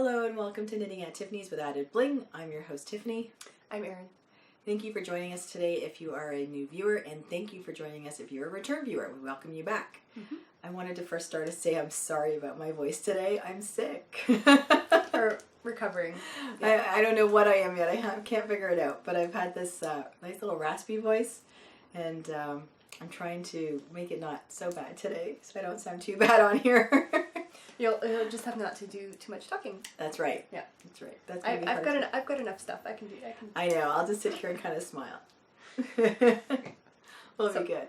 Hello and welcome to Knitting at Tiffany's with Added Bling. I'm your host Tiffany. I'm Erin. Thank you for joining us today if you are a new viewer, and thank you for joining us if you're a return viewer. We welcome you back. I wanted to first start to say I'm sorry about my voice today. I'm sick. Or recovering. Yeah. I don't know what I am yet. I can't figure it out, but I've had this nice little raspy voice, and I'm trying to make it not so bad today so I don't sound too bad on here. You'll just have not to do too much talking. That's right. Yeah, that's right. That's I've got enough stuff. I can. I know. I'll just sit here and kind of smile. We'll be good.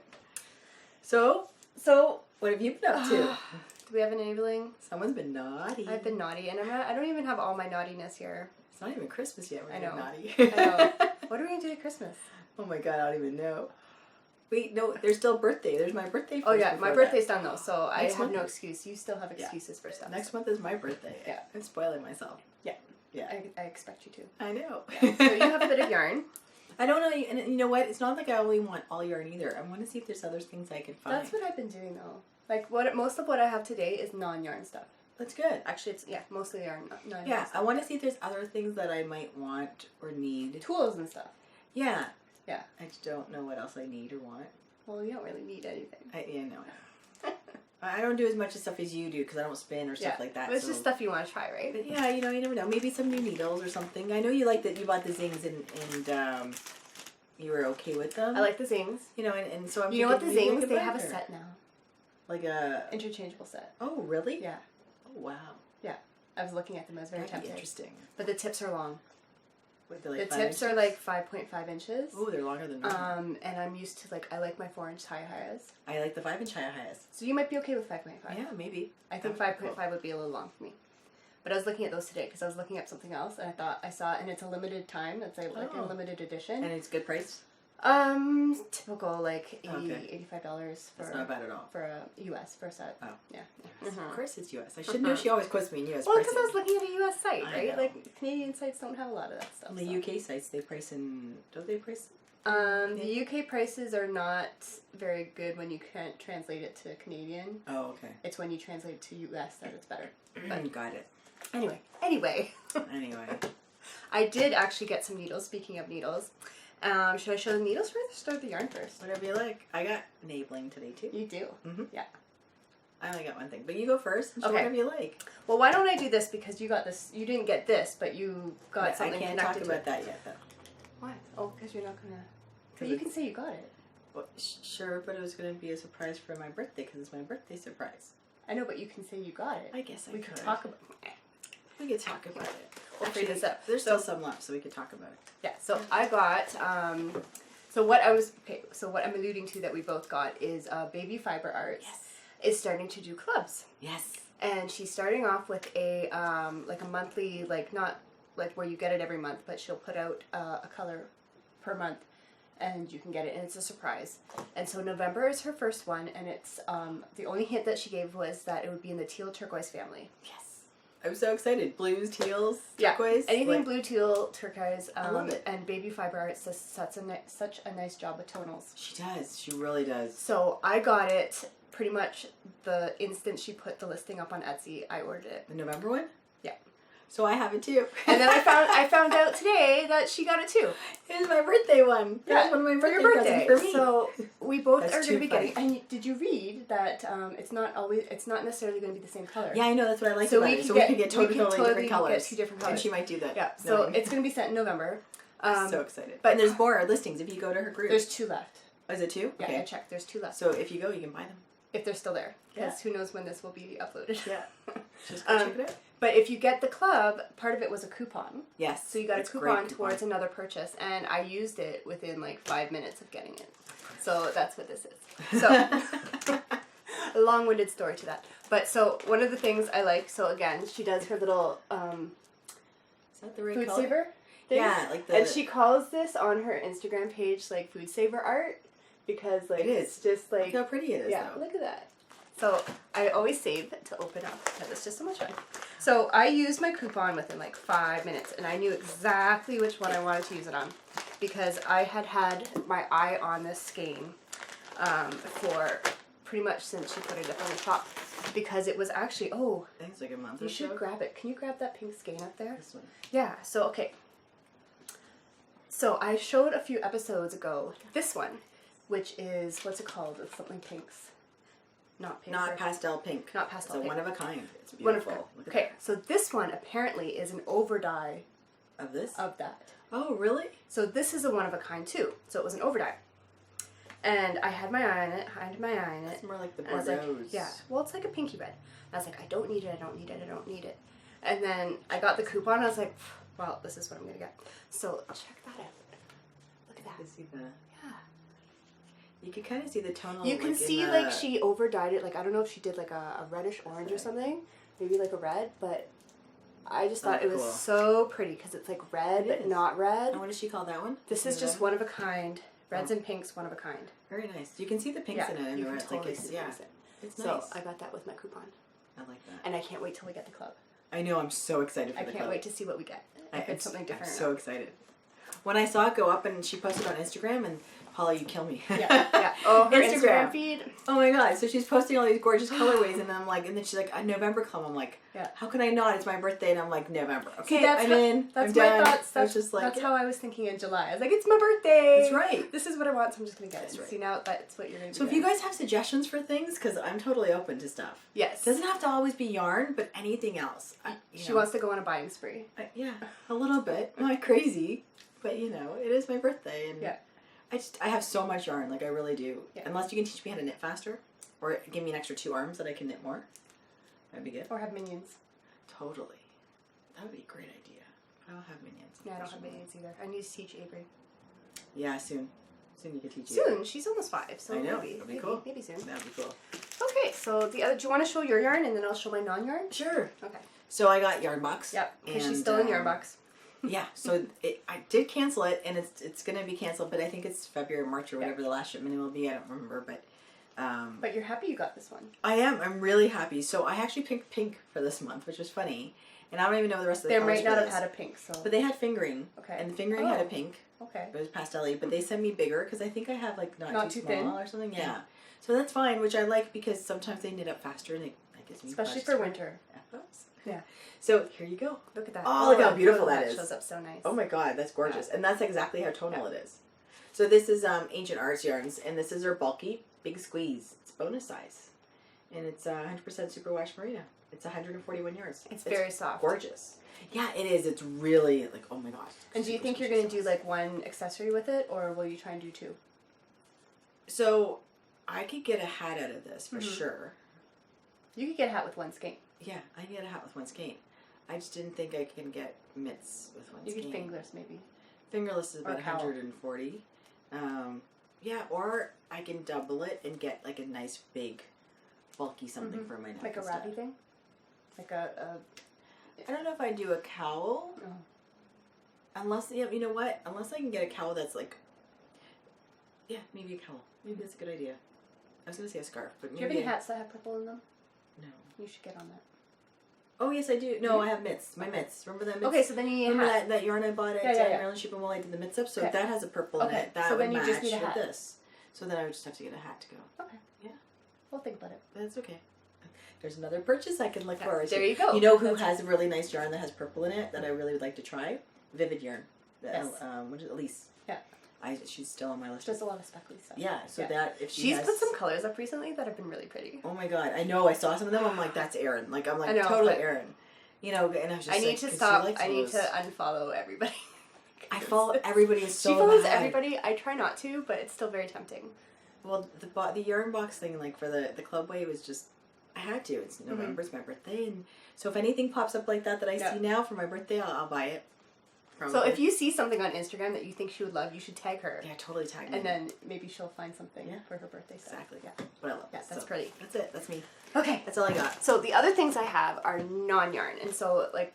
So what have you been up to? Do we have enabling? Someone's been naughty. I've been naughty, and I don't even have all my naughtiness here. It's not even Christmas yet. We're naughty. I know. What are we gonna do at Christmas? Oh my God, I don't even know. Wait, no, there's still birthday. There's my birthday. Oh yeah, my birthday's done though, so I have no excuse. You still have excuses for stuff. Next month is my birthday. Yeah, I'm spoiling myself. Yeah, yeah. I expect you to. I know. Yeah. So you have a bit of yarn. I don't know, and you know what? It's not like I only want all yarn either. I want to see if there's other things I can find. That's what I've been doing though. Like most of what I have today is non-yarn stuff. That's good. Actually, it's mostly yarn. Yeah, I want to see if there's other things that I might want or need. Tools and stuff. Yeah. Yeah. I just don't know what else I need or want. Well, you don't really need anything. No. I don't do as much stuff as you do because I don't spin or stuff like that. But it's just stuff you want to try, right? But yeah, you never know. Maybe some new needles or something. I know you like that. You bought the zings and you were okay with them. I like the zings. And so I'm. You know what the zings? They have a set now. Like a interchangeable set. Oh really? Yeah. Oh wow. Yeah, I was looking at them. I was very tempted. Interesting. But the tips are long. Wait, the tips are like 5.5 inches. Oh, they're longer than normal. And I'm used to I like my 4-inch high-highs. I like the 5-inch high-highs. So you might be okay with 5.5. Yeah, maybe. I think 5.5 would be a little long for me. But I was looking at those today because I was looking up something else and I thought I saw it, and it's a limited time. It's like a limited edition. And it's good price? Typical $80, $85 for. That's not bad at all. For a US for a set. Oh. Yeah. Of course it's US. I should know she always quotes me in US. Well, because I was looking at a US site, right? Like Canadian sites don't have a lot of that stuff. The UK sites, they price in. Don't they price? The UK prices are not very good when you can't translate it to Canadian. Oh, okay. It's when you translate it to US that it's better. But got it. Anyway. Anyway. I did actually get some needles. Speaking of needles. Should I show the needles first or start the yarn first? Whatever you like. I got enabling today too. You do? Mm-hmm. Yeah. I only got one thing, but you go first and show whatever you like. Well, why don't I do this because you got this. You didn't get this, but you got something connected to it. I can't talk about that yet, though. Why? Oh, because you're not gonna. But you can say you got it. Well, sure, but it was gonna be a surprise for my birthday because it's my birthday surprise. I know, but you can say you got it. I guess we could talk about. We could talk about it. We'll figure this out. There's still some left, so we could talk about it. Yeah. So I got. So what I'm alluding to that we both got is Baby Fiber Arts. Yes. Is starting to do clubs. Yes. And she's starting off with a monthly, not where you get it every month, but she'll put out a color per month, and you can get it, and it's a surprise. And so November is her first one, and it's the only hint that she gave was that it would be in the teal turquoise family. Yes. I'm so excited. Blues, teals, turquoise. Yeah, anything blue, teal, turquoise. I love it. And Baby Fiber Arts does such a nice job with tonals. She does. She really does. So I got it pretty much the instant she put the listing up on Etsy. I ordered it. The November one? Yeah. So I have it too. And then I found out today that she got it too. It was my birthday one. Yeah, that was one of my birthday presents for me. So we both are going to be funny. getting. And did you read that it's not necessarily going to be the same color? Yeah, I know. That's what I like about it. So we can get totally different colors. Get 2 different colors. And she might do that. Yeah. So it's going to be sent in November. I'm so excited. But there's more listings if you go to her group. There's 2 left. Oh, is it 2? Yeah, okay. I checked. There's 2 left. So if you go, you can buy them. If they're still there. Because who knows when this will be uploaded. Yeah. Just go check it out. But if you get the club, part of it was a coupon. Yes. So you got a coupon towards another purchase, and I used it within 5 minutes of getting it. So that's what this is. So, a long-winded story to that. But so one of the things I like, so again, she does her little is that the right food color? saver thing. Yeah, like the... And she calls this on her Instagram page food saver art because it is. It's just Look how pretty it is. Yeah, though. look at that. So I always save it to open up because it's just so much fun. So I used my coupon within 5 minutes, and I knew exactly which one I wanted to use it on because I had my eye on this skein for pretty much since she put it up on the shop. because it was actually, oh, I think it's like a month or you so. should grab it. Can you grab that pink skein up there? This one. Yeah, so, okay. So I showed a few episodes ago this one, which is, what's it called? It's something pinks. Not pink. Not pastel pink. Not pastel it's pink. one of a kind. It's beautiful. Wonderful. Look at Okay, so this one apparently is an overdye that. Of this? of that. Oh, really? So this is a one of a kind too. So it was an overdye. And I had my eye on it, I had my eye on it. It's more like the And I was like, Bordeaux's. yeah, well, it's like a pinky red. I was like, I don't need it, I don't need it, I don't need it. And then I got the coupon, and I was like, well, this is what I'm going to get. So check that out. Look at You that. can see the... Yeah. You can kind of see the tonal. You can like, see, in the... like, she overdyed it. Like, I don't know if she did, like, a reddish orange or something. Maybe, like, a red. But I just thought it was cool. so pretty because it's, like, red but is. not red. And what does she call that one? This is just one of a kind. Reds and pinks, one of a kind. Very nice. You can see the pinks in it and you the can reds. totally Like it's, see the yeah. pinks in it. It's So nice. I got that with my coupon. I like that. And I can't wait till we get the club. I know. I'm so excited for I the can't club. wait to see what we get. If it's something different. I'm so excited. When I saw it go up and she posted on Instagram, and Paula, you kill me. Yeah. Oh, her Instagram feed. Oh my god! So she's posting all these gorgeous colorways, and then I'm like, and then she's like, a November club. I'm like, Yeah. how can I not? It's my birthday, and I'm like, November. Okay, See, that's I'm how, in. That's I'm my done. thoughts. I was just like, that's how I was thinking in July. I was like, it's my birthday. That's right. This is what I want, so I'm just gonna get it. That's right. See, now that's what you're gonna do. So if you guys have suggestions for things, because I'm totally open to stuff. Yes. It doesn't have to always be yarn, but anything else. She wants to go on a buying spree. Yeah, a little bit. Not crazy, but you know, it is my birthday, and Yeah. I have so much yarn, like I really do. Yeah. Unless you can teach me how to knit faster, or give me an extra 2 arms that I can knit more, that'd be good. Or have minions. Totally, that would be a great idea. I don't have minions. Yeah, I don't have minions either. I need to teach Avery. Yeah, soon. Soon you can teach Soon. She's almost 5, so I know. maybe. That'd be maybe, cool. maybe soon. That'd be cool. Okay, so the other. Do you want to show your yarn and then I'll show my non-yarn? Sure. Okay. So I got yarn box. Yep. Because and, she's still in yarn box. Yeah, so I did cancel it, and it's going to be canceled, but I think it's February or March or whatever the last shipment will be. I don't remember, but... But you're happy you got this one. I am. I'm really happy. So I actually picked pink for this month, which was funny. And I don't even know the rest of the They colors might not for have this. had a pink, so... But they had fingering. Okay. And the fingering had a Oh. pink. Okay. It was pastel-y, but they sent me bigger because I think I have like not too small thin? or something. Yeah. So that's fine, which I like because sometimes they knit up faster and that gives me Especially pleasure. for winter. Yeah. So here you go. Look at that. Oh, look how beautiful that that is. shows up so nice. Oh my god, that's gorgeous. And that's exactly how tonal it is. So this is Ancient Arts yarns, and this is our bulky Big Squeeze. It's bonus size. And it's 100% superwash merino. It's 141 yards. It's very soft. Gorgeous. Yeah, it is. It's really like, oh my gosh. And do you think you're going to do like one accessory with it, or will you try and do 2? So I could get a hat out of this for sure. You could get a hat with one skein. Yeah, I can get a hat with one skein. I just didn't think I can get mitts with one You skein. could fingerless maybe. Fingerless is Or about cowl. 140. Yeah, or I can double it and get like a nice big bulky something for my neck. Like a and stuff. wrappy thing? Like I don't know if I do a cowl. Oh. Unless, yeah, you know what? Unless I can get a cowl that's like, yeah, maybe a cowl. Maybe that's a good idea. I was going to say a scarf, but Do maybe... you have any hats that have purple in them? No. You should get on that. Oh, yes, I do. No, I have mitts. My mitts. Remember that mitts? Okay, so then you need a Remember hat. that yarn I bought at Maryland Shipping while I did the mitts up? So Okay. that has a purple in Okay, it. That so would then you match just need a with hat. this. So then I would just have to get a hat to go. Okay. Yeah. We'll think about it. That's okay. There's another purchase I can look forward to. There you go. You know who has a really nice yarn that has purple in it that I really would like to try? Vivid Yarn. Yes. What is it? Elise. Yeah. She's still on my list. She does a lot of speckly stuff. Yeah, so Yeah. that if she She's has, put some colors up recently that have been really pretty. Oh my god, I know. I saw some of them. I'm like, that's Erin. Like I'm like I know, totally but- Erin. You know, and I was just I need like, to 'cause she stop. likes I need those. to unfollow everybody. I follow everybody is so She follows bad. everybody. I try not to, but it's still very tempting. Well, the yarn box thing, like for the club way, was just I had to. It's November, it's my birthday, and so if anything pops up like that I see now for my birthday, I'll buy it. Probably. So if you see something on Instagram that you think she would love, you should tag her. Yeah, totally tag me. And then maybe she'll find something for her birthday stuff. Exactly. Yeah. But I love Yeah, it. that's So pretty. That's it. That's me. Okay. That's all I got. So the other things I have are non-yarn. And so, like,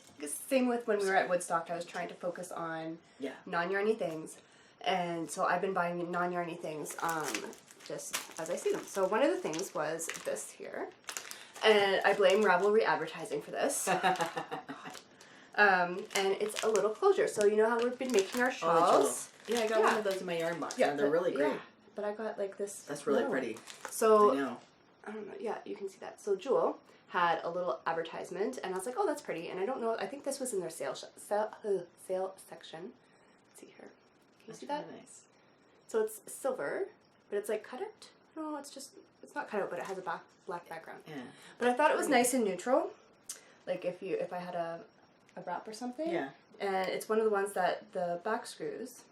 same with when we were at Woodstock, I was trying to focus on non-yarny things. And so I've been buying non-yarny things just as I see them. So one of the things was this here. And I blame Ravelry advertising for this. And it's a little closure. So you know how we've been making our shawls? Yeah, I got one of those in my yarn box. Yeah, and they're really great. Yeah, but I got like this. That's really little one. pretty. So I know. I don't know. Yeah, you can see that. So Jewel had a little advertisement, and I was like, oh, that's pretty. And I don't know. I think this was in their sale section. Let's see here. Can you see that? Really nice. So it's silver, but it's like cut out. No, it's not cut out, but it has a black background. Yeah. But I thought it was nice and neutral. Like if I had a wrap or something. Yeah. And it's one of the ones that the back screws.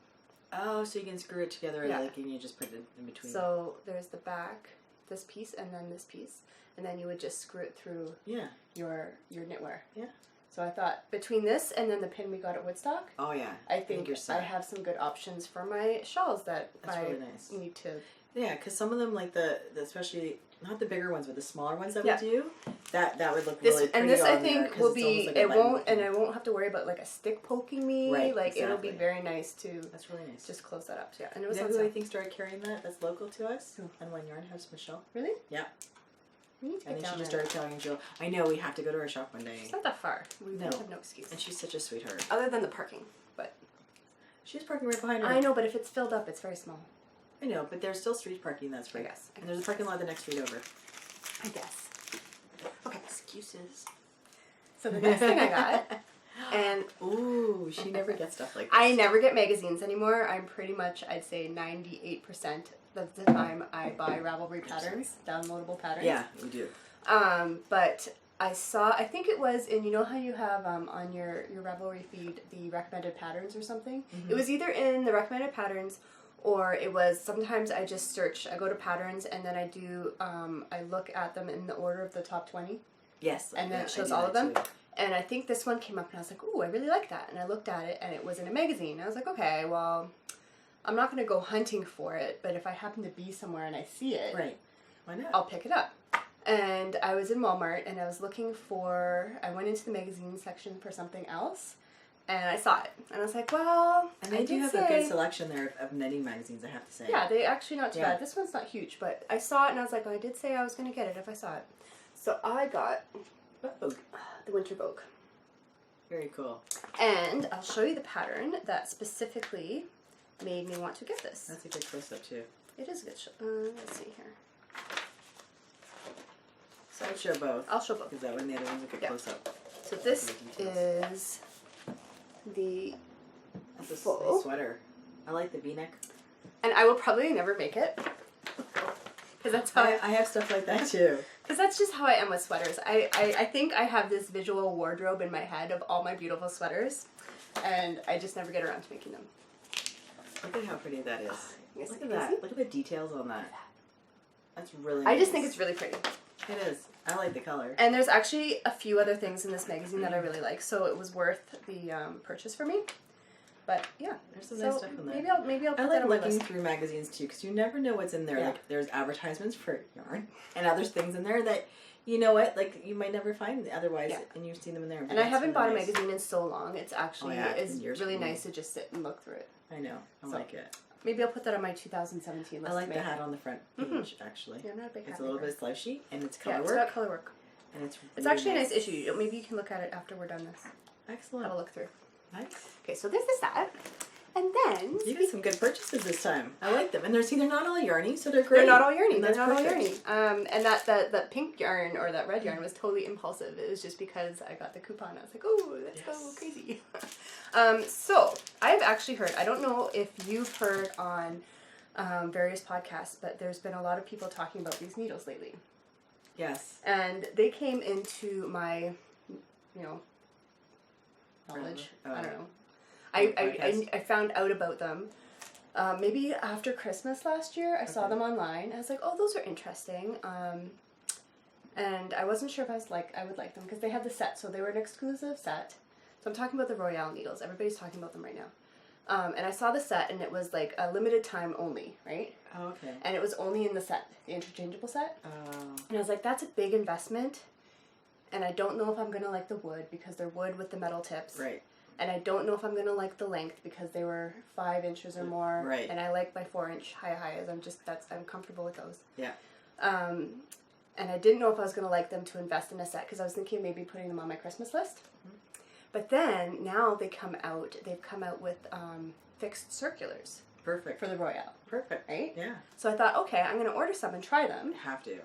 Oh, so you can screw it together, like, and you just put it in between. So there's the back, this piece, and then this piece, and then you would just screw it through. Yeah. Your knitwear. Yeah. So I thought between this and then the pin we got at Woodstock. Oh yeah. I think I have some good options for my shawls that That's really nice. Need to. Yeah, because some of them, like the especially not the bigger ones, but the smaller ones that we do, that would look really pretty. And this on I there, think will be like I won't have to worry about like a stick poking me. Right, like it'll be exactly. very nice to. That's really nice. Just close that up. Yeah, and it was. You know who I think started carrying that? That's local to us. Who? On One Yarn House, Michelle. Really? Yeah. We need to get I think down she just there. started telling Jill. I know we have to go to her shop one day. It's not that far. We No. have no excuse. And she's such a sweetheart. Other than the parking, but She's parking right behind her. I know. But if it's filled up, it's very small. I know, but there's still street parking. That's free. I guess. And there's a parking lot the next street over. I guess. Okay. Excuses. So the next thing I got, and ooh, she never gets stuff like this. I never get magazines anymore. I'm pretty much, I'd say 98% of the time I buy Ravelry patterns, downloadable patterns. Yeah, we do. But I think it was in, you know how you have on your Ravelry feed the recommended patterns or something? Mm-hmm. It was either in the recommended patterns or it was, sometimes I just search, I go to patterns and then I do, I look at them in the order of the top 20. Yes. And then it shows all of them. And I think this one came up and I was like, ooh, I really like that. And I looked at it and it was in a magazine. I was like, okay, well, I'm not going to go hunting for it, but if I happen to be somewhere and I see it, right. Why not? I'll pick it up. And I was in Walmart and I was looking for, I went into the magazine section for something else and I saw it. And I was like, well, and they do have a good selection there of knitting magazines, I have to say. Yeah, they actually not too bad. This one's not huge, but I saw it and I was like, well, I did say I was going to get it if I saw it. So I got Vogue. the Winter Vogue. Very cool. And I'll show you the pattern that specifically made me want to get this. That's a good close-up too. It is a good let's see here. So I'll show both. I'll show both. Because that one, the other one's a good close-up. So this is the That's a full nice sweater. I like the V-neck. And I will probably never make it. Because that's how I have stuff like that too. Because that's just how I am with sweaters. I think I have this visual wardrobe in my head of all my beautiful sweaters, and I just never get around to making them. Look at how pretty that is. Yes, Look at that. Look at the details on that. That's really nice. I just think it's really pretty. It is. I like the color. And there's actually a few other things in this magazine that I really like, so it was worth the purchase for me. But yeah, there's some nice stuff in there. Maybe I'll put I that like on my looking list. through magazines too, because you never know what's in there. Yeah. Like there's advertisements for yarn and other things in there that you know what, like you might never find otherwise, and you've seen them in there. And I haven't bought a magazine in so long. It's actually it's really nice to just sit and look through it. I know. I like it. Maybe I'll put that on my 2017 list. I like the hat on the front page, actually. Yeah, I'm not a big hat It's a little maker. bit slouchy, and it's color Yeah, it's work. got color work. And it's It's actually a nice issue. Maybe you can look at it after we're done this. Excellent. Have a look through. Nice. Okay, so this is that. And then... You did some good purchases this time. I like them. And they're not all yarny, so they're great. They're not all yarny. And They're not perfect. all yarny. And that pink yarn or that red yarn was totally impulsive. It was just because I got the coupon. I was like, oh, let's go crazy. So I've actually heard, I don't know if you've heard on various podcasts, but there's been a lot of people talking about these needles lately. Yes. And they came into my, knowledge. I don't know. I found out about them maybe after Christmas last year. I saw them online. I was like, oh, those are interesting. And I wasn't sure if I would like them because they had the set, so they were an exclusive set. So I'm talking about the Royale needles. Everybody's talking about them right now. And I saw the set, and it was like a limited time only, right? Oh, okay. And it was only in the set, the interchangeable set. Oh. And I was like, that's a big investment. And I don't know if I'm going to like the wood because they're wood with the metal tips. Right. And I don't know if I'm going to like the length because they were 5 inches or more. Right. And I like my 4-inch high-highs. I'm comfortable with those. Yeah. And I didn't know if I was going to like them to invest in a set because I was thinking maybe putting them on my Christmas list. Mm-hmm. But then, now they've come out with fixed circulars. Perfect. For the Royale. Perfect. Right? Yeah. So I thought, okay, I'm going to order some and try them. Have to.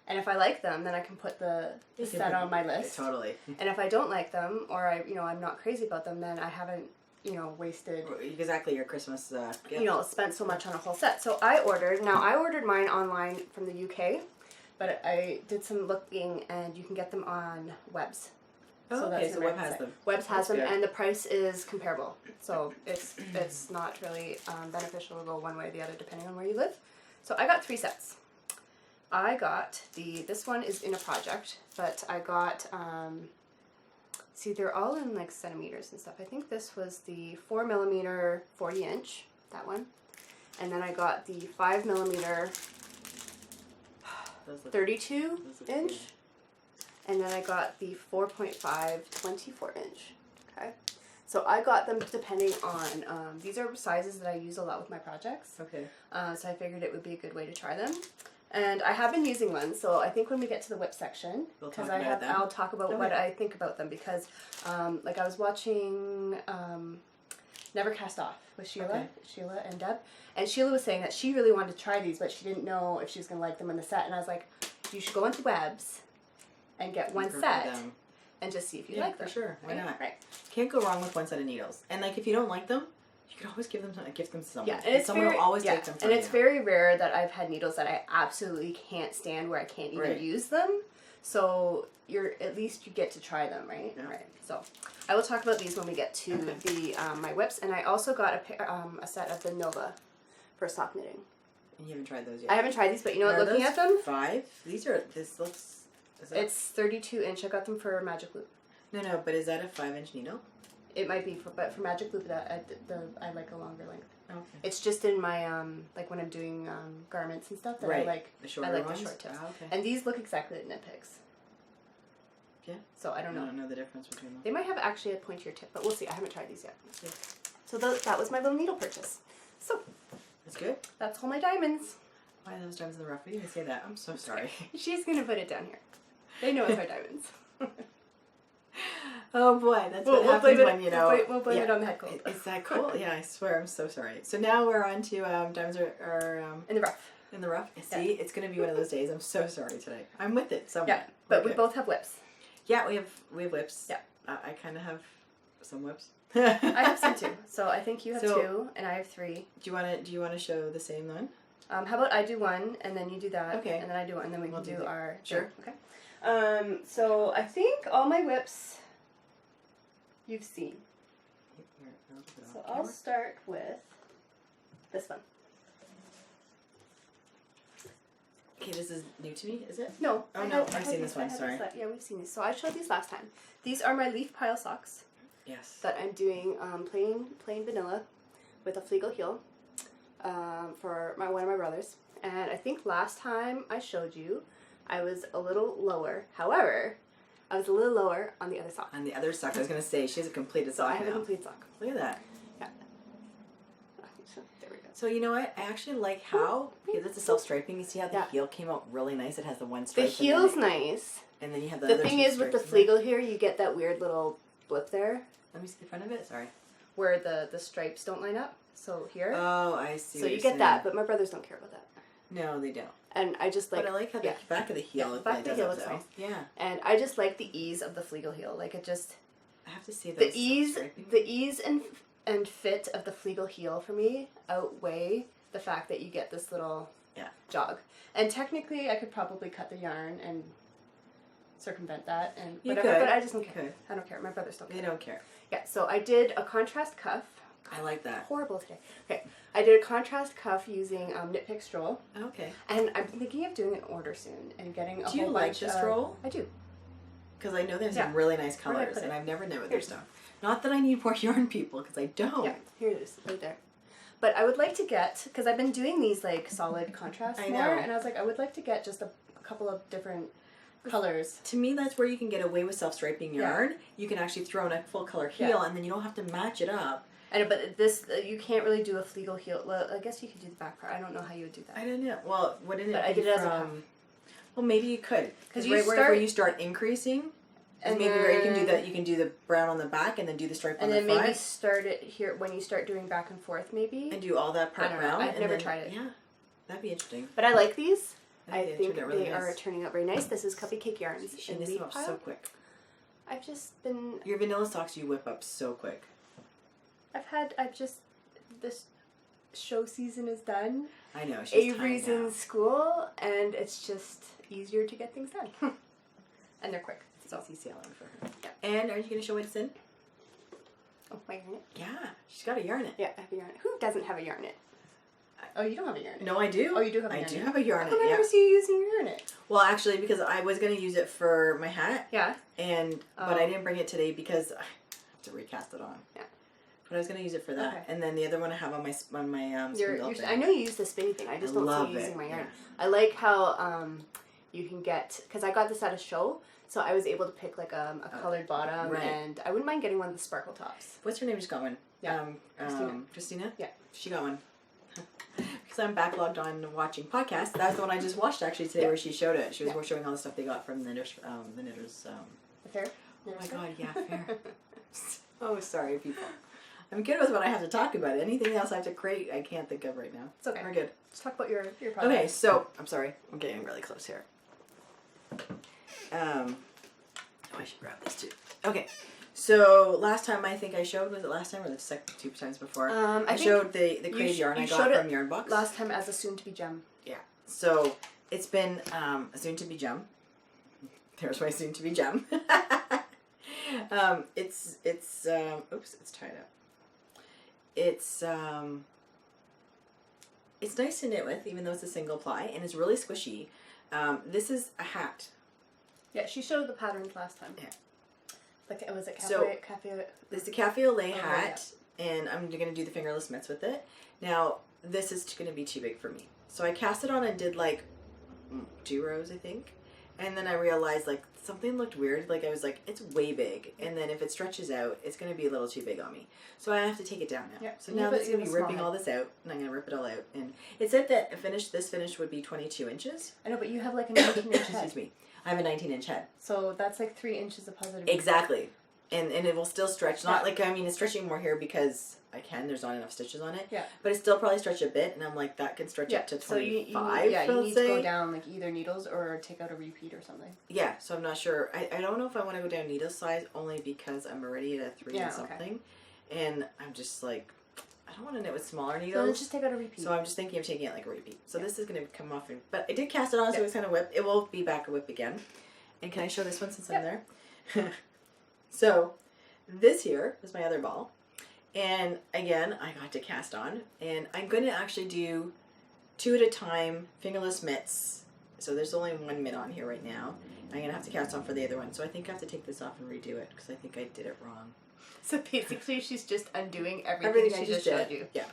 And if I like them, then I can put the set on my list. Totally. And if I don't like them, or I'm not crazy about them, then I haven't, wasted. Exactly, your Christmas gift. Spent so much on a whole set. So I ordered mine online from the UK, but I did some looking, and you can get them on Webs. Oh, so okay, so Web has them. Webs has them, good. and the price is comparable. So it's not really beneficial to go one way or the other depending on where you live. So I got 3 sets. I got this one is in a project, but I got, see, they're all in like centimeters and stuff. I think this was the 4mm 40-inch, that one. And then I got the 5mm 32-inch. And then I got the 4.5 24-inch. Okay. So I got them depending on, these are sizes that I use a lot with my projects. Okay. So I figured it would be a good way to try them. And I have been using one, so I think when we get to the whip section, I'll talk about what I think about them, because like I was watching Never Cast Off with Sheila and Deb, and Sheila was saying that she really wanted to try these, but she didn't know if she was going to like them in the set, and I was like, you should go into Webs and get one set and just see if you like them. For sure. Why not? Right. Can't go wrong with one set of needles. And like if you don't like them, you can always gift them to someone. Yeah, and someone will always take them from you. And it's very rare that I've had needles that I absolutely can't stand, where I can't even use them. So at least you get to try them, right? Yeah. Right. So I will talk about these when we get to the my whips. And I also got a set of the Nova for sock knitting. And you haven't tried those yet? I haven't tried these, but looking at them, 5. This looks. It's 32-inch. I got them for Magic Loop. No, but is that a 5-inch needle? It might be, but for Magic Loop, I like a longer length. Okay. It's just in my like when I'm doing garments and stuff that I like. The shorter I like ones? the short tips. Oh, okay. And these look exactly like knit picks. Yeah. So I don't know. I don't know the difference between them. They might have actually a pointier tip, but we'll see. I haven't tried these yet. Yeah. So that was my little needle purchase. So. That's good. That's all my diamonds. Why are those diamonds in the rough? You didn't say that. I'm so sorry. She's gonna put it down here. They know it's our diamonds. Oh boy, that's what happens when We'll blame it on the head cold. Is that cool? Yeah, I swear, I'm so sorry. So now we're on to diamonds are in the rough. In the rough. See, it's gonna be one of those days. I'm so sorry today. I'm with it somewhere. Yeah, but we both have whips. Yeah, we have whips. Yeah. I kind of have some whips. I have some too. So I think you have 2 and I have 3. Do you wanna show the same one? How about I do one and then you do that? Okay. And then I do one and then we can do our sure. Okay. So I think all my whips you've seen. So I'll start with this one. Okay, this is new to me, is it? No. Oh no, I've seen this one, sorry. Yeah, we've seen these. So I showed these last time. These are my leaf pile socks. Yes. That I'm doing plain vanilla with a fleagle heel for one of my brothers. And I think last time I showed you, I was a little lower. However, I was a little lower on the other sock. On the other sock, I was going to say, she has a completed sock. So I have a complete sock. Look at that. Yeah. There we go. So you know what? I actually like how, because it's a self-striping, you see how the heel came out really nice? It has the one stripe. The heel's nice. And then you have the other thing is with the fleagle here, you get that weird little blip there. Let me see the front of it, sorry. Where the stripes don't line up. So here. Oh, I see. So you get that, but my brothers don't care about that. No, they don't. And I just like. But I like how the back of the heel. The back of the heel looks nice. Yeah. And I just like the ease of the fleagle heel. Like it just. I have to see the ease and fit of the fleagle heel for me outweigh the fact that you get this little jog. And technically, I could probably cut the yarn and circumvent that and whatever. But I just don't care. I don't care. My brothers don't care. They don't care. Yeah. So I did a contrast cuff. I like that. Horrible today. Okay, I did a contrast cuff using Knit Pick Stroll. Okay. And I'm thinking of doing an order soon and getting a whole bunch. Do you like the stroll? I do. Because I know there's some really nice colors, and I've never knit with their stuff. Not that I need more yarn, people, because I don't. Yeah, here it is, right there. But I would like to get, because I've been doing these like solid contrasts more, and I was like, I would like to get just a couple of different colors. To me, that's where you can get away with self-striping yarn. You can actually throw in a full color heel, and then you don't have to match it up. But this, you can't really do a fleagle heel. Well, I guess you could do the back part. I don't know how you would do that. I don't know. Well, what did it I did it as a cuff. Well, maybe you could. Because where you start increasing, and maybe where you can do that, you can do the brown on the back and then do the stripe on the front. And then maybe start it here when you start doing back and forth, maybe. And do all that part brown. I've never tried it. Yeah, that'd be interesting. But I like these. I think they are turning out very nice. This is Cupcake Yarns. She knits them up so quick. I've just been... Your vanilla socks you whip up so quick. This show season is done. I know. She's Avery's in school, and it's just easier to get things done. And they're quick. So easy sailing for her. Yeah. And are you going to show what it's in? Oh, my yarn it? Yeah. She's got a yarn it. Yeah, I have a yarn it. Who doesn't have a yarn it? Oh, you don't have a yarn it? No, I do. Oh, you do have a yarn it? I do have a yarn it, I never see you using your yarn it. Well, actually, because I was going to use it for my hat. Yeah. But I didn't bring it today because I have to recast it on. Yeah. But I was going to use it for that. Okay. And then the other one I have on my I know you use the spinny thing. I just don't see you using my yarn. Yeah. I like how you can get, because I got this at a show, so I was able to pick like a colored bottom, and I wouldn't mind getting one of the sparkle tops. What's her name? Just got one. Yeah. Christina? Yeah. She got one. Because I'm backlogged on watching podcasts. That's the one I just watched actually today where she showed it. She was showing all the stuff they got from the knitters. The fair? Oh my god, yeah, fair. Oh, sorry, people. I'm good with what I have to talk about. Anything else I have to create, I can't think of right now. It's okay. We're good. Let's talk about your project. Okay, so, I'm sorry. I'm getting really close here. I should grab this too. Okay, so last time I think I showed, was it last time or the second 2 times before? I showed the crate yarn I got from Yarn Box. Last time as a soon-to-be gem. Yeah, so it's been a soon-to-be gem. There's my soon-to-be gem. Oops, it's tied up. It's nice to knit with, even though it's a single ply, and it's really squishy. This is a hat. Yeah, she showed the patterns last time. Yeah. Like, was it cafe? This is a cafe au lait hat, and I'm going to do the fingerless mitts with it. Now, this is going to be too big for me. So I cast it on and did like 2 rows, I think. And then I realized like something looked weird. Like I was like, it's way big. And then if it stretches out, it's going to be a little too big on me. So I have to take it down now. Yep. So now that's going to be ripping all this out. And I'm going to rip it all out. And it said that this finish would be 22 inches. I know, but you have like a 19-inch head. Excuse me. I have a 19-inch head. So that's like 3 inches of positive. Exactly. And it will still stretch. Not like, I mean, it's stretching more here because I can. There's not enough stitches on it. Yeah. But it still probably stretch a bit. And I'm like, that can stretch up to 25. So you need to go down like either needles or take out a repeat or something. Yeah. So I'm not sure. I don't know if I want to go down needle size only because I'm already at a 3 and something. Okay. And I'm just like, I don't want to knit with smaller needles. So let's just take out a repeat. So I'm just thinking of taking it like a repeat. So this is going to come off. But I did cast it on, so it's kind of whipped. It will be back a whip again. And can I show this one since I'm there? So this here is my other ball. And again, I got to cast on. And I'm going to actually do 2 at a time fingerless mitts. So there's only 1 mitt on here right now. I'm going to have to cast on for the other one. So I think I have to take this off and redo it because I think I did it wrong. So basically she's just undoing everything she just showed you. Yeah.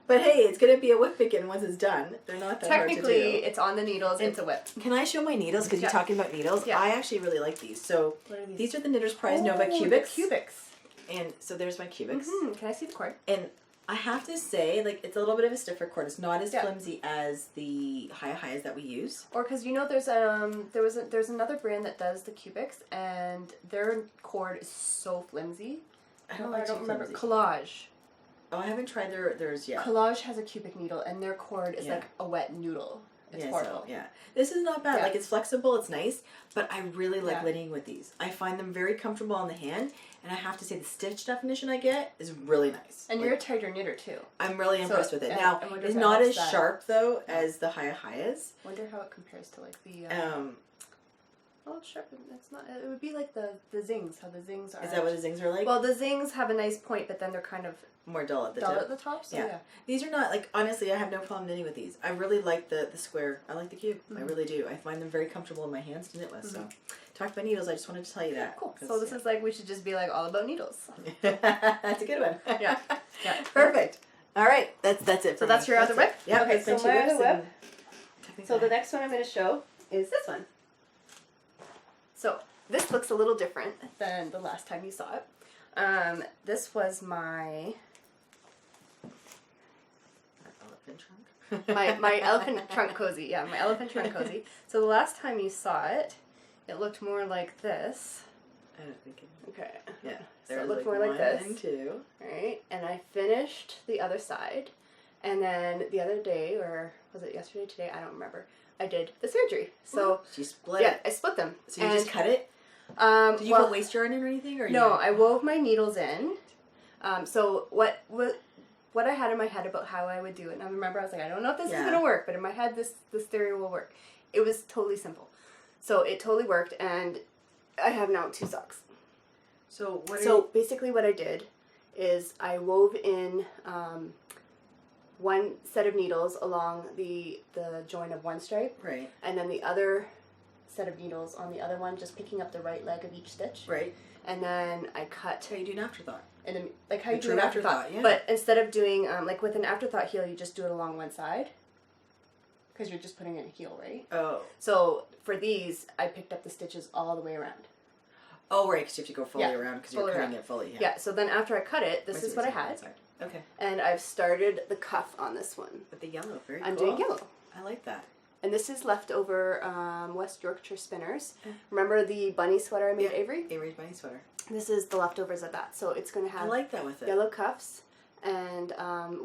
But hey, it's going to be a whip again once it's done. They're not that hard to do. Technically, it's on the needles. It's a whip. Can I show my needles? Because you're talking about needles. Yeah. I actually really like these. So what are these? These are the Knitter's Prize Nova Cubics. Cubics. And so there's my cubics. Mm-hmm. Can I see the cord? And I have to say, like, it's a little bit of a stiffer cord. It's not as flimsy as the highs that we use. Or because there's there's another brand that does the cubics, and their cord is so flimsy. I don't remember. Collage. Oh, I haven't tried theirs yet. Collage has a cubic needle, and their cord is like a wet noodle. It's horrible. So, this is not bad. Like, it's flexible, it's nice, but I really like knitting with these. I find them very comfortable on the hand, and I have to say the stitch definition I get is really nice. And you're a tighter knitter, too. I'm really impressed with it. Now, it's not as sharp, though, as the Hias. Wonder how it compares to, like, the... Well, sharp. That's not. It would be like the zings. How the zings are. Is that what the zings are like? Well, the zings have a nice point, but then they're kind of more dull at the top. So yeah. These are not like, honestly, I have no problem knitting with these. I really like the square. I like the cube. I really do. I find them very comfortable in my hands to knit with. So, talk about needles. I just wanted to tell you that. Cool. So this is like we should just be like all about needles. That's a good one. Yeah. Perfect. All right. That's it. So that's your other whip. Yeah. Okay. So my other whip. So the next one I'm going to show is this one. So this looks a little different than the last time you saw it. This was my elephant trunk. my elephant trunk cozy. Yeah, my elephant trunk cozy. So the last time you saw it, it looked more like this. I don't think it. Okay. Yeah. So it looked more like this. 1 and 2. Right, and I finished the other side, and then the other day, or was it yesterday, today? I don't remember. I did the surgery. So she split yeah, it. I split them. So you just cut it? Did you put waste yarn in or anything? Or no, I wove my needles in. So what I had in my head about how I would do it, and I remember I was like, I don't know if this is going to work, but in my head this theory will work. It was totally simple. So it totally worked, and I have now 2 socks. So basically what I did is I wove in one set of needles along the join of one stripe. Right. And then the other set of needles on the other one, just picking up the right leg of each stitch. Right. And then I cut. That's how you do an afterthought. And then, like how you do an afterthought. Yeah. But instead of doing, like with an afterthought heel, you just do it along one side. Because you're just putting in a heel, right? Oh. So for these, I picked up the stitches all the way around. Oh, right, because you have to go fully around because you're cutting it fully. Yeah, so then after I cut it, this is what I had. Okay. And I've started the cuff on this one. With the yellow, very cool. I'm doing yellow. I like that. And this is leftover West Yorkshire Spinners. Remember the bunny sweater I made Avery? Avery's bunny sweater. This is the leftovers of that. So it's going to have I like that with it. Yellow cuffs. And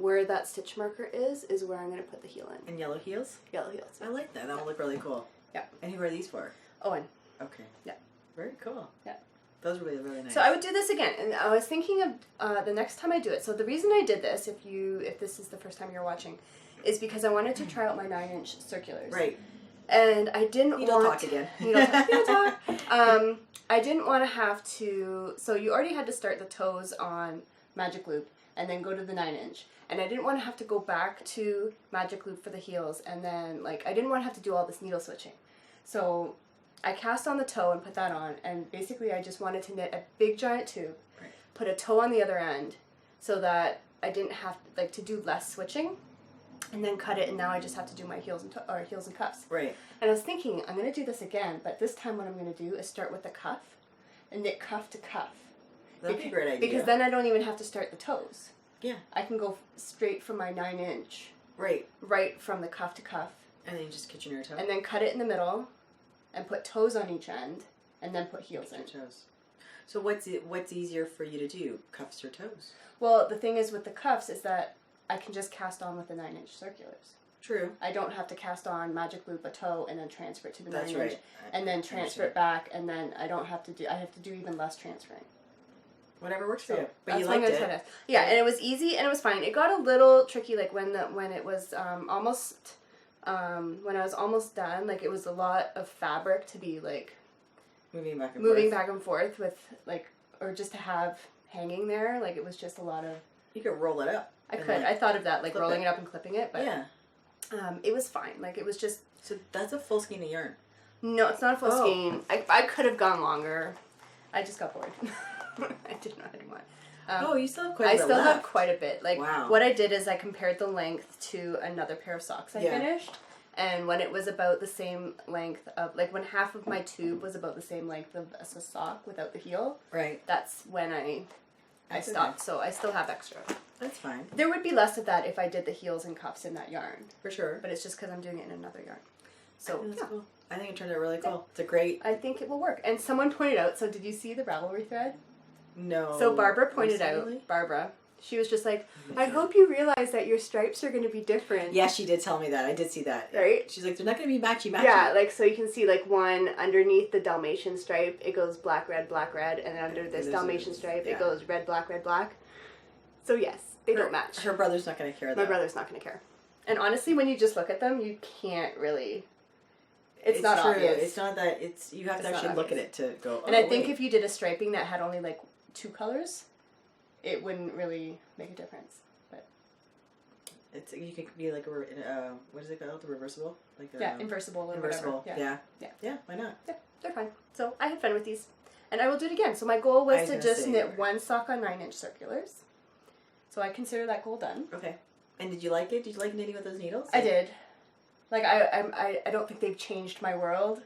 where that stitch marker is where I'm going to put the heel in. And yellow heels? Yellow heels. I like that. That will look really cool. Yeah. And who are these for? Owen. Okay. Yeah. Very cool. Yeah. Those are really, really nice. So I would do this again, and I was thinking of the next time I do it. So the reason I did this, if this is the first time you're watching, is because I wanted to try out my 9-inch circulars. Right. And I didn't Needle talk again. Needle talk. I didn't want to have to. So you already had to start the toes on Magic Loop, and then go to the 9-inch. And I didn't want to have to go back to Magic Loop for the heels, and then I didn't want to have to do all this needle switching. So I cast on the toe and put that on, and basically I just wanted to knit a big giant tube, put a toe on the other end, so that I didn't have to do less switching, and then cut it, and now I just have to do my heels and cuffs. Right. And I was thinking I'm going to do this again, but this time what I'm going to do is start with the cuff, and knit cuff to cuff. That'd be a great idea. Because then I don't even have to start the toes. Yeah. I can go straight from my 9-inch. Right from the cuff to cuff. And then you just kitchen your toe. And then cut it in the middle, and put toes on each end, and then put heels in. Toes. So what's easier for you to do, cuffs or toes? Well, the thing is with the cuffs is that I can just cast on with the 9-inch circulars. True. I don't have to cast on Magic Loop a toe and then transfer it to the 9-inch. Right. And then transfer it back, and then I have to do even less transferring. Whatever works for you. But That's you liked it. Yeah, and it was easy and it was fine. It got a little tricky, when it was almost when I was almost done. It was a lot of fabric to be moving back and forth with or just to have hanging there. It was just a lot of. You could roll it up. I could. I thought of that, rolling it up and clipping it, but yeah. It was fine. It was just. So that's a full skein of yarn. No, it's not a full skein. I could have gone longer. I just got bored. I did not anymore. You still have quite a bit. I still have quite a bit. Wow. What I did is I compared the length to another pair of socks I finished, and when it was about the same length of when half of my tube was about the same length of a sock without the heel. Right. That's when I stopped. Okay. So I still have extra. That's fine. There would be less of that if I did the heels and cuffs in that yarn. For sure. But it's just because I'm doing it in another yarn. So that's cool. I think it turned out really cool. It's a great. I think it will work. And someone pointed out. So did you see the Ravelry thread? No. So Barbara pointed out. Barbara. She was just like, I hope you realize that your stripes are going to be different. Yeah, she did tell me that. I did see that. Right? She's like, they're not going to be matchy. Yeah, so you can see one underneath the Dalmatian stripe, it goes black, red, and then under this Dalmatian stripe, it goes red, black. So yes, they don't match. Her brother's not going to care though. My brother's not going to care. And honestly, when you just look at them, you can't really. It's not true. Obvious. It's not that. You have to actually look at it to go. And I think if you did a striping that had only 2 colors, it wouldn't really make a difference. But you could be what is it called? The reversible? Inversible or inversible. whatever. Yeah. Why not? Yeah, they're fine. So I had fun with these, and I will do it again. So my goal was to just knit one sock on 9-inch circulars. So I consider that goal done. Okay. And did you like it? Did you like knitting with those needles? I did. I don't think they've changed my world.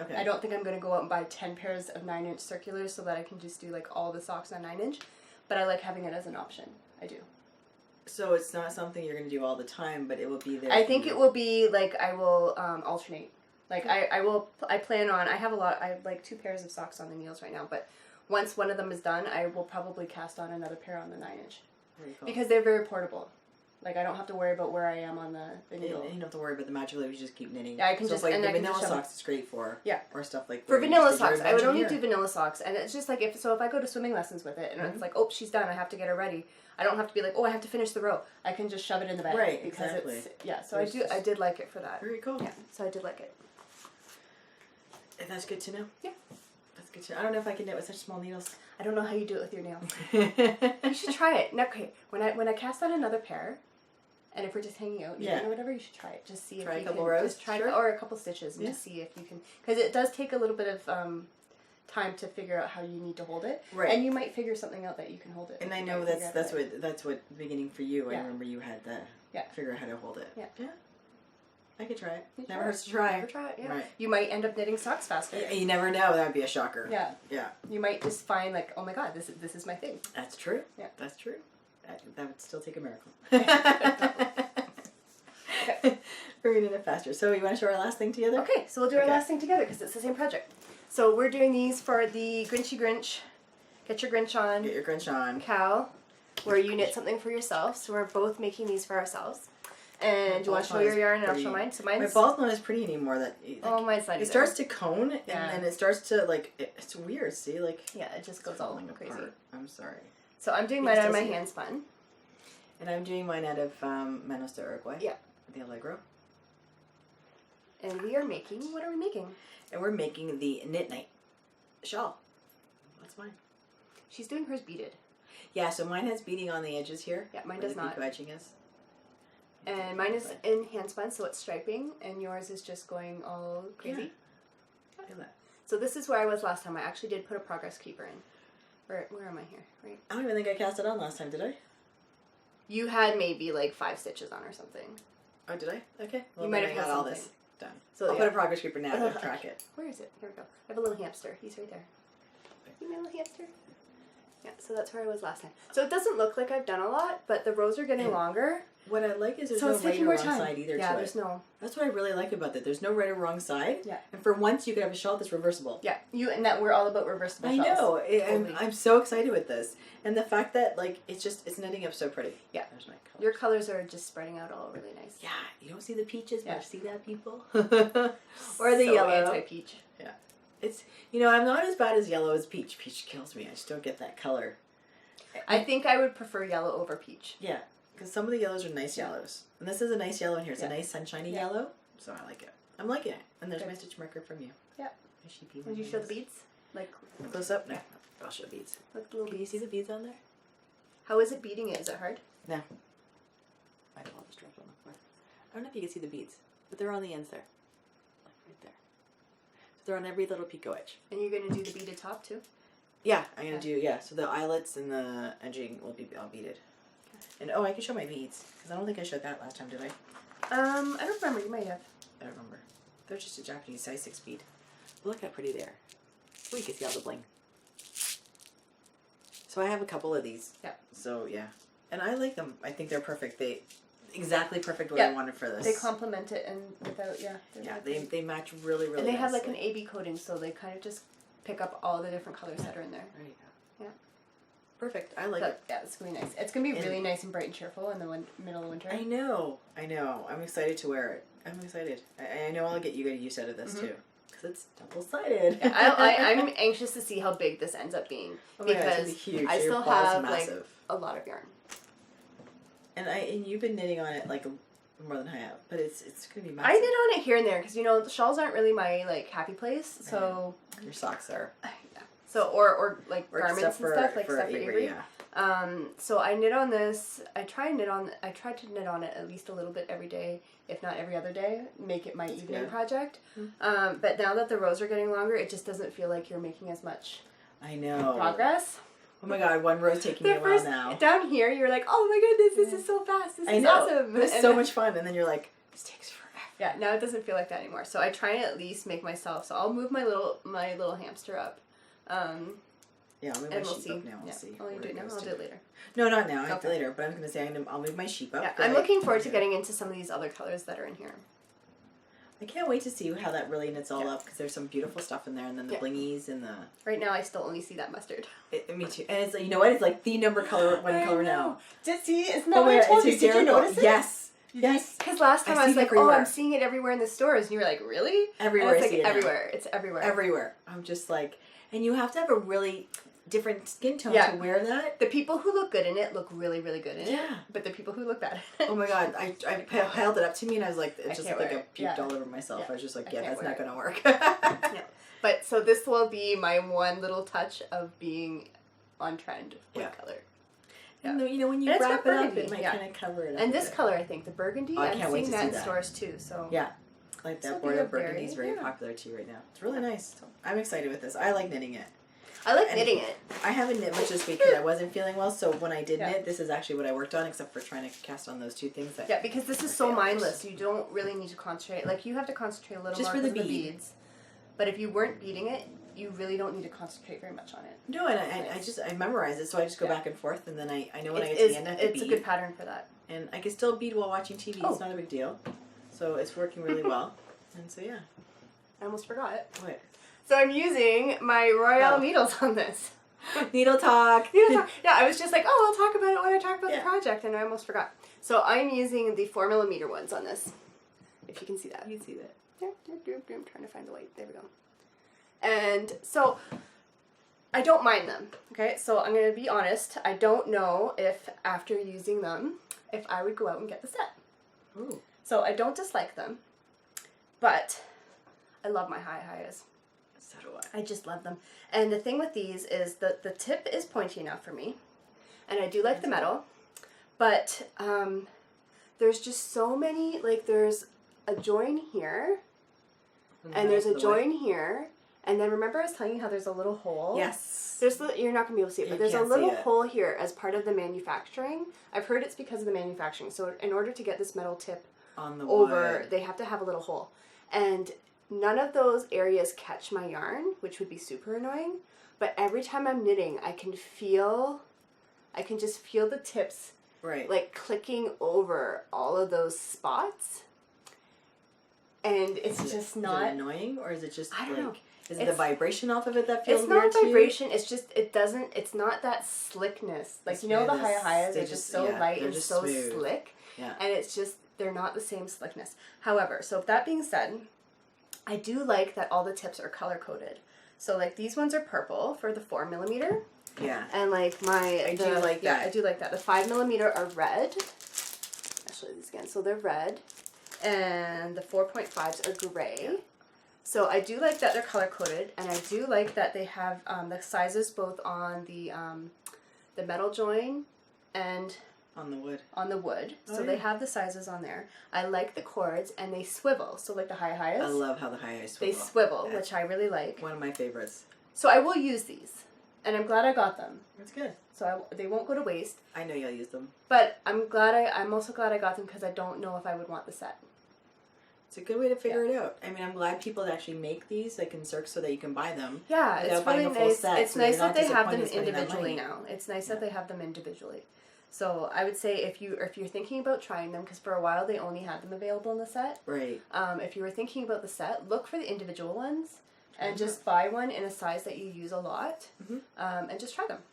Okay. I don't think I'm going to go out and buy 10 pairs of 9-inch circulars so that I can just do all the socks on 9-inch. But I like having it as an option. I do. So it's not something you're going to do all the time, but it will be there. I think it will be I will alternate. I plan on, I have 2 pairs of socks on the needles right now, but once one of them is done, I will probably cast on another pair on the 9-inch. Very cool. Because they're very portable. Like, I don't have to worry about where I am on the needle. You don't have to worry about the magic label, you just keep knitting. Yeah, I can so just, like and the I can vanilla just socks is great for. Yeah. Or stuff like For vanilla socks, I would only do vanilla socks, and it's just like, if I go to swimming lessons with it, and it's like, oh, she's done, I have to get her ready. I don't have to be like, oh, I have to finish the row. I can just shove it in the bed. Right, because exactly. So I did like it for that. Very cool. Yeah, so I did like it. And that's good to know. Yeah. That's good to know. I don't know if I can knit with such small needles. I don't know how you do it with your nails. You should try it. Now, okay, when I cast on another pair, and if we're just hanging out, or whatever, you should try it. Just see if you can. Try a couple rows? Just try or a couple stitches, and just see if you can. Because it does take a little bit of time to figure out how you need to hold it. Right. And you might figure something out that you can hold it. And I know that's what the beginning for you. I remember you had to figure out how to hold it. Yeah. Yeah. I could try it. Never hurts to try. Never try it, yeah. Right. You might end up knitting socks faster. You never know. That would be a shocker. Yeah. Yeah. You might just find like, oh my god, this is my thing. That's true. Yeah. That's true. That would still take a miracle. We're going to knit faster. So you want to show our last thing together? Okay, so we'll do our last thing together because it's the same project. So we're doing these for the Grinchy Grinch. Get your Grinch on. Get your Grinch on. Cal, where you knit something for yourself. So we're both making these for ourselves. And do you want to show your yarn and I'll show mine? So mine's... My ball's not as pretty anymore. Mine's not either. It starts to cone and then it starts to it's weird. See, like yeah, it just goes all crazy. Apart. I'm sorry. So I'm doing mine out of my hand spun. And I'm doing mine out of Manos de Uruguay. Yeah. The Allegro. And we are making, what are we making? And we're making the Knit Night shawl. That's mine. She's doing hers beaded. Yeah, so mine has beading on the edges here. Yeah, mine does not. The edging is. And mine is in hand spun, so it's striping, and yours is just going all crazy. Yeah. Look at that. So this is where I was last time. I actually did put a progress keeper in. Where am I here? Right. I don't even think I cast it on last time, did I? You had maybe like 5 stitches on or something. Oh, did I? Okay. Well, you might have got had all something. this done. So I'll put a progress keeper now to track it. Where is it? Here we go. I have a little hamster. He's right there. You know, little hamster? Yeah, so that's where I was last time. So it doesn't look like I've done a lot, but the rows are getting longer. What I like is there's no right or wrong side either to it. Yeah, there's no. That's what I really like about it. There's no right or wrong side. Yeah. And for once, you could have a shawl that's reversible. Yeah, and that we're all about reversible shawls. I know. I'm so excited with this. And the fact that, like, it's knitting up so pretty. Yeah. There's my colors. Your colors are just spreading out all really nice. Yeah. You don't see the peaches, but you see that, people? Or the yellow. Anti-peach. Yeah. It's, I'm not as bad as yellow as peach. Peach kills me. I just don't get that color. I think I would prefer yellow over peach. Yeah. Because some of the yellows are nice yellows. And this is a nice yellow in here. It's a nice sunshiny yellow. So I like it. I'm liking it. And there's my stitch marker from you. Yeah. Did you show the beads? Like close up? No. I'll show beads. Look, the little Can you see the beads on there? How is it beading it? Is it hard? No. I don't want to drop on the floor. I don't know if you can see the beads, but they're on the ends there. Like right there. So they're on every little picot edge. And you're going to do the beaded top too? Yeah, I'm going to do, so the eyelets and the edging will be all beaded. And I can show my beads, because I don't think I showed that last time, did I? I don't remember. You might have. I don't remember. They're just a Japanese size 6 bead. But look how pretty they are. Oh, you can see all the bling. So I have a couple of these. Yeah. So, yeah. And I like them. I think they're perfect. Exactly perfect what I wanted for this. They complement it and without, they match really, really And they have like nicely. an AB coating, so they kind of just pick up all the different colors that are in there. There you go. Yeah. Perfect. I like it. Yeah, it's going to be nice. It's going to be really nice and bright and cheerful in the middle of winter. I know. I'm excited to wear it. I'm excited. I know I'll get you good use out of this too. Because it's double-sided. Yeah, I'm anxious to see how big this ends up being. Because it's gonna be huge. I still have like a lot of yarn. And you've been knitting on it like more than I have. But it's going to be massive. I knit on it here and there because, the shawls aren't really my like happy place. So your socks are. Yeah. So, or like garments and stuff, like stuff for Avery. Yeah. So I knit on this. I tried to knit on it at least a little bit every day, if not every other day. Make it my evening project. But now that the rows are getting longer, it just doesn't feel like you're making as much. I know. Progress. Oh my god, one row's taking me a while now. Down here, you're like, oh my goodness, this is so fast. This is awesome. It's so much fun, and then you're like, this takes forever. Yeah, now it doesn't feel like that anymore. So I try to at least make myself. So I'll move my little hamster up. Yeah, I'll move my sheep up now. We'll see. Oh, you do it now? I'll do it later. No, not now. I have to later. But I'm going to say I'll move my sheep up. Yeah, I'm looking forward to getting into some of these other colors that are in here. I can't wait to see how that really knits all Yeah. up because there's some beautiful stuff in there, and then the Yeah. blingies and the. Right now, I still only see that mustard. Me too. And it's like, you know what? It's like the number color one color now. Isn't that what I told you? Did you notice it? Yes. Yes. Because last time I was see it like, everywhere. oh, I'm seeing it everywhere in the stores, and you were like, really? Everywhere. And I it's see like it now. everywhere. It's everywhere. Everywhere. I'm just like, and you have to have a really different skin tone Yeah. to wear that. The people who look good in it look really, really good in it. Yeah. But the people who look bad in it. Oh my god, I held it up to me and I was like, it I just can't looked like wear I it. puked Yeah. all over myself. Yeah. I was just like, I yeah, can't that's not wear gonna work. Yeah. But so this will be my one little touch of being on trend with color. Yeah. And you know, when you And it's wrap got it up, burgundy, it might yeah. kind of cover it up. And a this bit. color, I think, the burgundy, Oh, I I'm can't wait seeing to that see in that. stores too. So Yeah. Like This'll that be border a burgundy is very yeah. popular too right now. It's really nice. So I'm excited with this. I like knitting it. I like And knitting it. I haven't knit much this week because I wasn't feeling well. So when I did Yeah. knit, this is actually what I worked on, except for trying to cast on those two things. That Yeah, because this is are so failures. mindless. You don't really need to concentrate. Like, you have to concentrate a little Just more for the because of bead. beads. But if you weren't beading it, you really don't need to concentrate very much on it. No, and I memorize it, so I just go Yeah. back and forth, and then I know when I It get to is- the end, I have to it's a bead. good pattern for that. And I can still bead while watching TV. Oh. It's not a big deal. So it's working really well. And so yeah. I almost forgot. What? So I'm using my Royale Oh. needles on this. Needle talk. Yeah, I was just like, oh, I'll talk about it when I talk about Yeah. the project, and I almost forgot. So I'm using the 4mm ones on this, if you can see that. You can see that. I'm trying to find the light. There we go. And so I don't mind them, okay? So I'm going to be honest. I don't know if after using them, if I would go out and get the set. Ooh. So I don't dislike them, but I love my high-highs. So do I. I just love them. And the thing with these is that the tip is pointy enough for me, and I do like the metal, but there's just so many, like there's a join here, and there's a join here, and then remember I was telling you how there's a little hole? Yes. There's you're not going to be able to see it, You but there's a can't little see it. hole here as part of the manufacturing. I've heard it's because of the manufacturing. So in order to get this metal tip On the over, wood. they have to have a little hole. And none of those areas catch my yarn, which would be super annoying. But every time I'm knitting, I can just feel the tips Right. like clicking over all of those spots. And it's just Is not... it annoying, or is it just I don't like... know. Is it the It's- vibration off of it that feels It's weird not to you? vibration, it's just, it's not that slickness. Like, It's you know, the smooth, high-highs they are just so light they're and just so smooth. slick. Yeah. And it's just, they're not the same slickness. However, so that being said, I do like that all the tips are color-coded. So, like, these ones are purple for the 4mm. Yeah. And, like, I do like that. Yeah, I do like that. The 5mm are red. I'll show you these again. So, they're red. And the 4.5s are gray. So I do like that they're color-coded, and I do like that they have the sizes both on the metal join and On the wood. on the wood. Oh, So yeah. they have the sizes on there. I like the cords, and they swivel. So like the high-highs, I love how the high highs they swivel. swivel, Yeah. which I really like. One of my favorites. So I will use these, and I'm glad I got them. That's good. So they won't go to waste. I know you'll use them. But I'm also glad I got them because I don't know if I would want the set. It's a good way to figure it out. I mean, I'm glad people actually make these, like in Cirque, so that you can buy them. Yeah, without it's buying really a full nice. set, It's so nice you're not that they have them disappointed spending that individually money. now. It's nice that they have them individually. So I would say if you're thinking about trying them, because for a while they only had them available in the set. Right. If you were thinking about the set, look for the individual ones, and Mhm. just buy one in a size that you use a lot, Mhm. and just try them.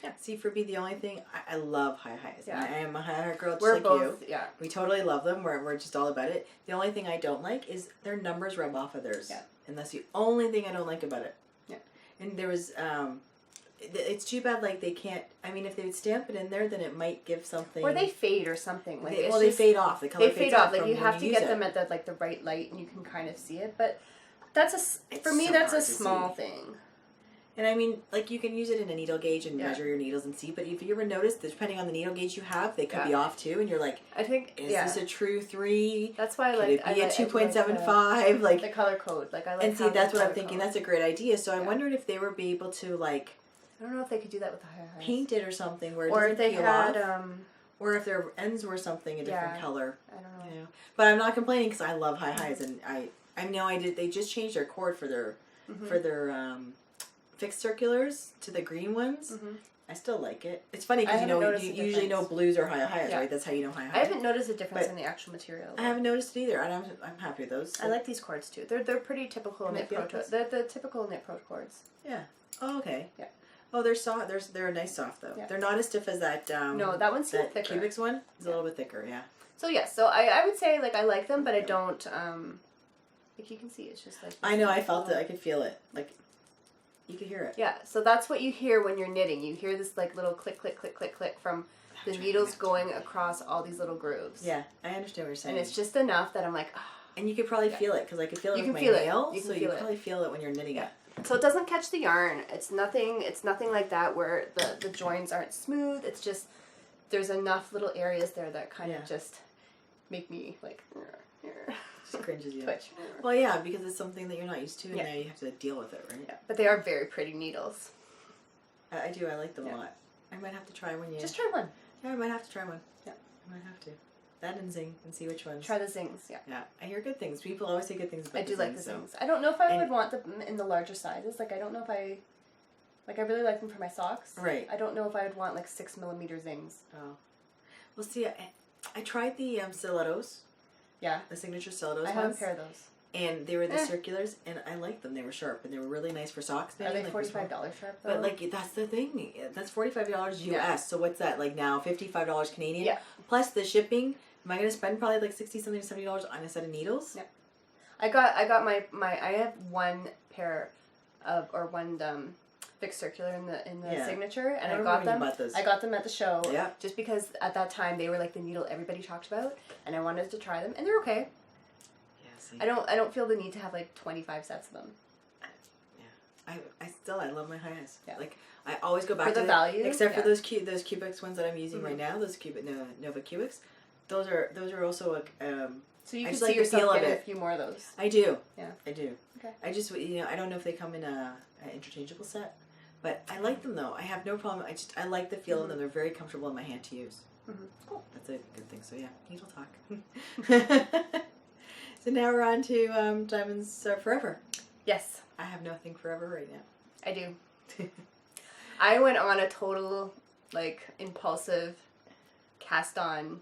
Yeah. See, for me, the only thing, I love high highs. Yeah. I am a high high girl just We're like both, you. yeah. We totally love them. We're just all about it. The only thing I don't like is their numbers rub off of theirs. Yeah. And that's the only thing I don't like about it. Yeah. And there was, it's too bad, like, they can't, I mean, if they would stamp it in there, then it might give something. Or they fade or something. Like They fade off. The color They fade fades off. Like from you when have to use get it. them at the right light, and you can kind of see it. But that's It's for me so that's a hard to small see. thing. And I mean, like, you can use it in a needle gauge and Yeah. measure your needles and see, but if you ever notice that depending on the needle gauge you have, they could Yeah. be off too, and you're like, I think is yeah. this a true 3? That's why I Could like it be I a like- I do like 2.75? Like, the color code. Like I like and see, how that's they what I'm color thinking. code. That's a great idea. So I Yeah. wondered if they would be able to, like, I don't know if they could do that with the high highs. paint it or something where it Or doesn't if they peel had off. Or if their ends were something a different Yeah. color. I don't know. You know? But I'm not complaining because I love high highs, and I know I did. They just changed their cord for their Mhm. fixed circulars to the green ones. Mhm. I still like it. It's funny I because haven't noticed you a usually know difference. blues or highs, Yeah. right? That's how you know high. I haven't noticed a difference But in the actual material. I haven't noticed it either, and I'm happy with those. I like these cords too. They're pretty typical And knit they pro. feel nice? They're the typical knit pro cords. Yeah. Oh, okay. Yeah. Oh, they're soft. They're a nice soft though. Yeah. They're not as stiff as that. No, that one's that thicker. Cubics one is a little bit thicker. Yeah. So yes, so I would say like I like them, but I don't. Like you can see, it's just like. I know. I felt it. I could feel it. Like. You could hear it. Yeah, so that's what you hear when you're knitting. You hear this like little click, click, click, click, click from the needles going across all these little grooves. Yeah, I understand what you're saying. And it's just enough that I'm like, oh. And you could probably feel it because I could feel it You with can my feel it. nail. You can so feel you it. probably feel it when you're knitting it. So it doesn't catch the yarn. It's nothing like that where the joins aren't smooth. It's just there's enough little areas there that kind of just make me like Just cringes you. twitch. Well, yeah, because it's something that you're not used to, and now you have to deal with it, right? Yeah, but they are very pretty needles. I do. I like them a lot. I might have to try one. Just try one. Yeah, I might have to try one. Yeah, I might have to. That and zing and see which ones. Try the zings. Yeah. Yeah, I hear good things. People always say good things about I do like the so. zings. I don't know if I would want them in the larger sizes. Like I don't know if I really like them for my socks. Right. I don't know if I would want like 6mm zings. Oh. Well, see, I tried the stilettos. Yeah. The signature stilettos I have ones. a pair of those. And they were the circulars, and I liked them. They were sharp, and they were really nice for socks. Are they like $45 sharp though? But like that's the thing. That's $45 US. Yeah. So what's that like now? $55 Canadian. Yeah. Plus the shipping. Am I gonna spend probably like $60 something $70 on a set of needles? Yeah. I got my I have one pair of one fixed circular in the signature, and I got them. I got them at the show. Yeah. Just because at that time they were like the needle everybody talked about, and I wanted to try them, and they're okay. I don't feel the need to have like 25 sets of them. Yeah, I love my highs. Yeah. Like I always go back for to the value, except for those Cubics ones that I'm using right now. Those Nova Cubics, those are also like So you I can just see like the feel yourself of getting a it. few more of those. I do. Yeah. I do. Okay. I just I don't know if they come in a interchangeable set, but I like them though. I have no problem. I like the feel of them. They're very comfortable in my hand to use. Cool. That's a good thing. So yeah, needle talk. So now we're on to Diamonds Forever. Yes. I have nothing forever right now. I do. I went on a total, like, impulsive, cast-on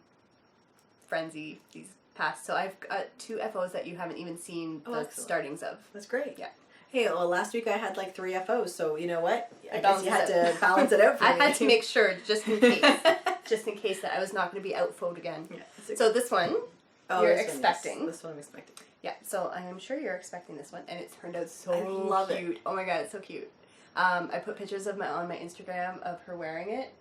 frenzy these past. So I've got 2 FOs that you haven't even seen the startings of. That's great. Yeah. Hey, well, last week I had like 3 FOs, so you know what? I guess you had to balance it out for I me. had to make sure, just in case, that I was not going to be outfoed again. Yeah, so this one, you're expecting. This one I'm expecting. Yeah, so I am sure you're expecting this one, and it turned out so I love cute. it. Oh my god, it's so cute. I put pictures on my Instagram of her wearing it.